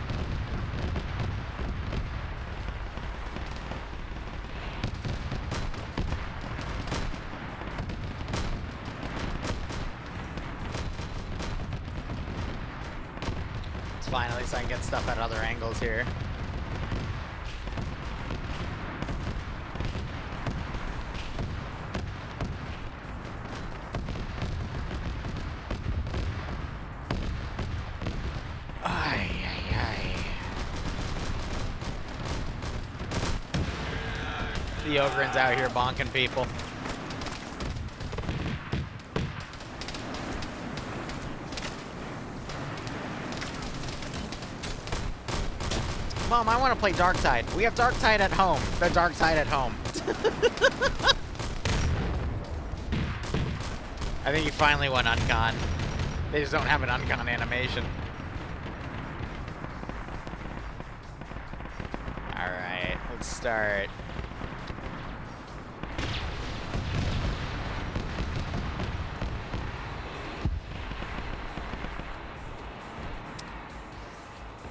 It's fine, at least I can get stuff at other angles here. The Ogren's out here bonking people. Mom, I want to play Darktide. We have Darktide at home. The Darktide at home. I think he finally went uncon. They just don't have an uncon animation. Alright, let's start.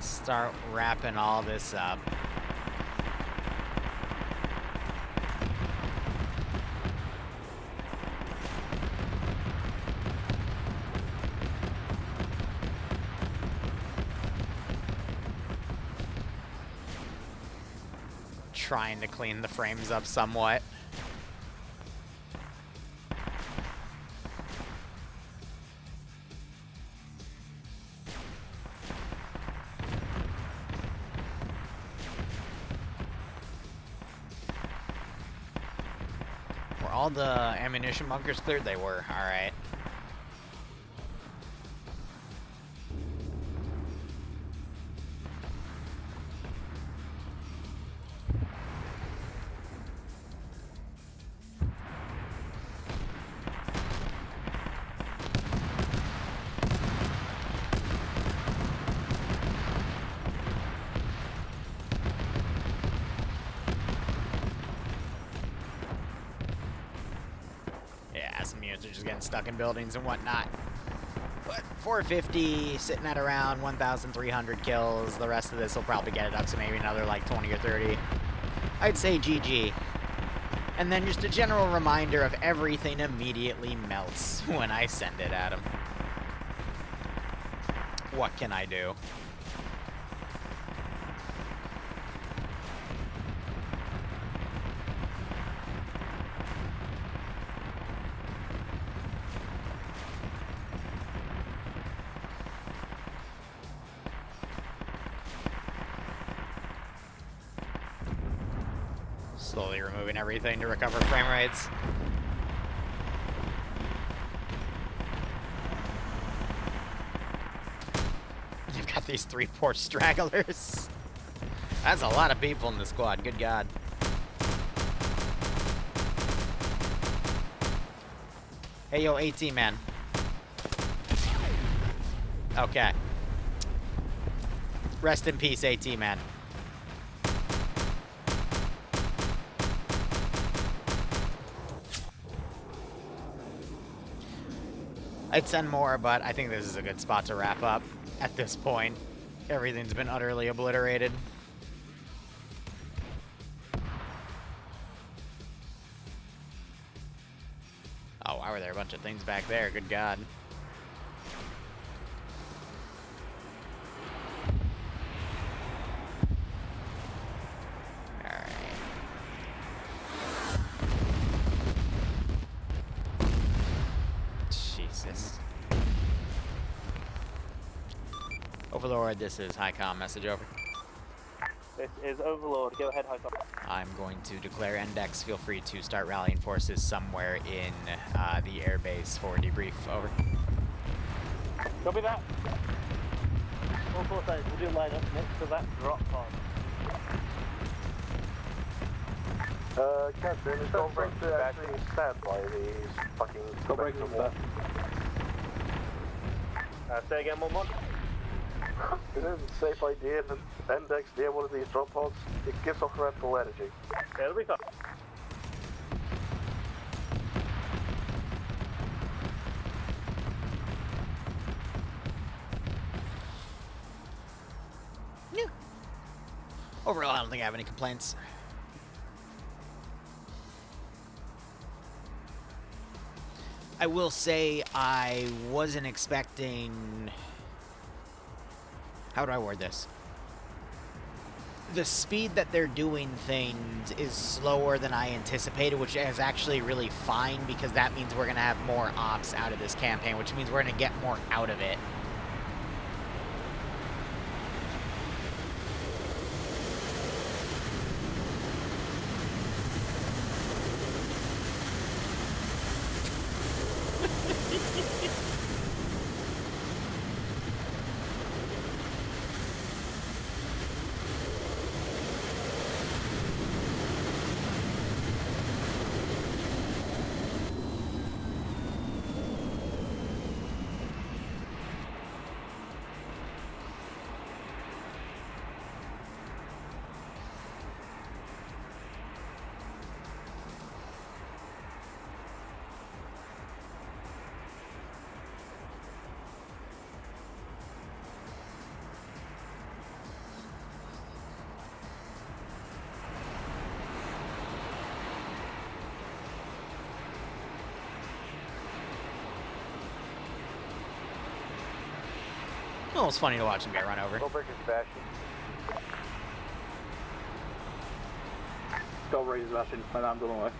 Start wrapping all this up. Trying to clean the frames up somewhat. All the ammunition bunkers cleared? They were. Alright. getting stuck in buildings and whatnot. But 450, sitting at around 1,300 kills. The rest of this will probably get it up to maybe another like 20 or 30. I'd say GG. And then just a general reminder of everything immediately melts when I send it at him. What can I do? Slowly removing everything to recover frame rates. You've got these 3 poor stragglers. That's a lot of people in the squad, good God. Hey, yo, AT man. Okay. Rest in peace, AT man. I'd send more, but I think this is a good spot to wrap up at this point. Everything's been utterly obliterated. Oh, why were there a bunch of things back there? Good God. Overlord, this is HighCom, message over. This is Overlord, go ahead HighCom. I'm going to declare Endex. Feel free to start rallying forces somewhere in the airbase for debrief, over. Copy that. All 4 sides, we'll do line up next to that drop pod. Captain, is Stormbreaker to actually stand by these fucking Stormbreaker wall? Say again, one more. It is a safe idea that Endex near one of these drop pods, it gives off radical energy. Yeah, it'll be fine. Yeah. Overall, I don't think I have any complaints. I will say I wasn't expecting... How do I word this? The speed that they're doing things is slower than I anticipated, which is actually really fine because that means we're going to have more ops out of this campaign, which means we're going to get more out of it. Well, it's funny to watch him get run over. Skullbreaker's bashing. Skullbreaker's bashing. My arm's on the way.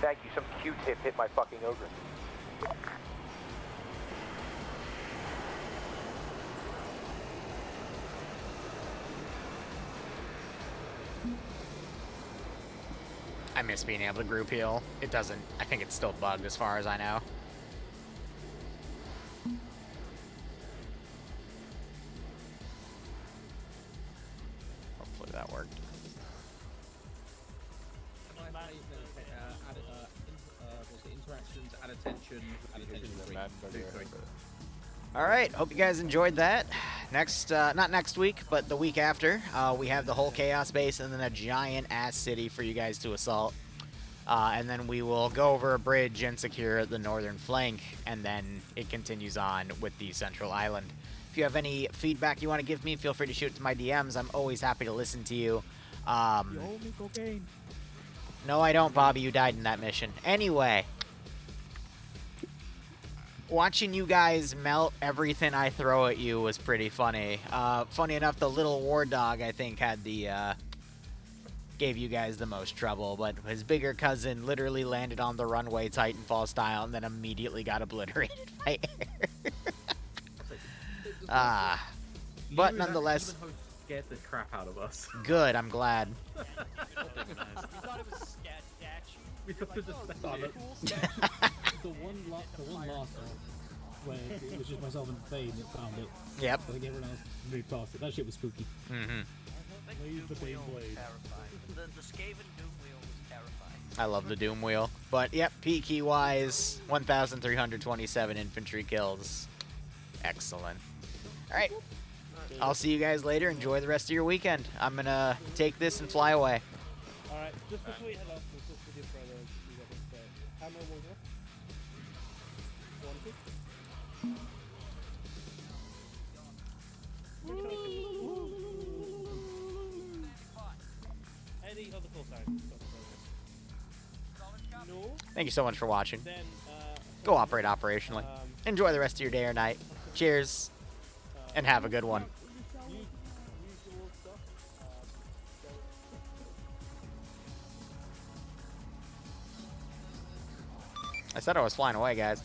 Thank you. Some Q-tip hit my fucking ogre. I miss being able to group heal. It doesn't... I think it's still bugged as far as I know. Hopefully that worked. Interactions, add attention, All right, hope you guys enjoyed that. Next, not next week, but the week after, we have the whole Chaos base and then a giant ass city for you guys to assault. And then we will go over a bridge and secure the northern flank, and then it continues on with the central island. If you have any feedback you want to give me, feel free to shoot it to my DMs. I'm always happy to listen to you. You owe me cocaine. No, I don't, Bobby. You died in that mission. Anyway, watching you guys melt everything I throw at you was pretty funny. Funny enough, the little war dog, I think, had the... gave you guys the most trouble, but his bigger cousin literally landed on the runway Titanfall style and then immediately got obliterated by air. But nonetheless, scared the crap out of us. Good, I'm glad. We thought it was a scat statue. We thought it was a statue. The one last one, where it was just myself and Fane that found it. Yep. I think everyone else moved past it. That shit was spooky. Mm-hmm. Leave the Doom Blade. The Skaven Doom Wheel was terrifying. I love the Doom Wheel. But, yep, PK-wise, 1,327 infantry kills. Excellent. Alright. I'll see you guys later. Enjoy the rest of your weekend. I'm gonna take this and fly away. Alright, just before you head off, we'll just with your brother. You got this hammer will work. Any other call signs? No? Thank you so much for watching. Go operate operationally. Enjoy the rest of your day or night. Cheers. And have a good one. I said I was flying away, guys.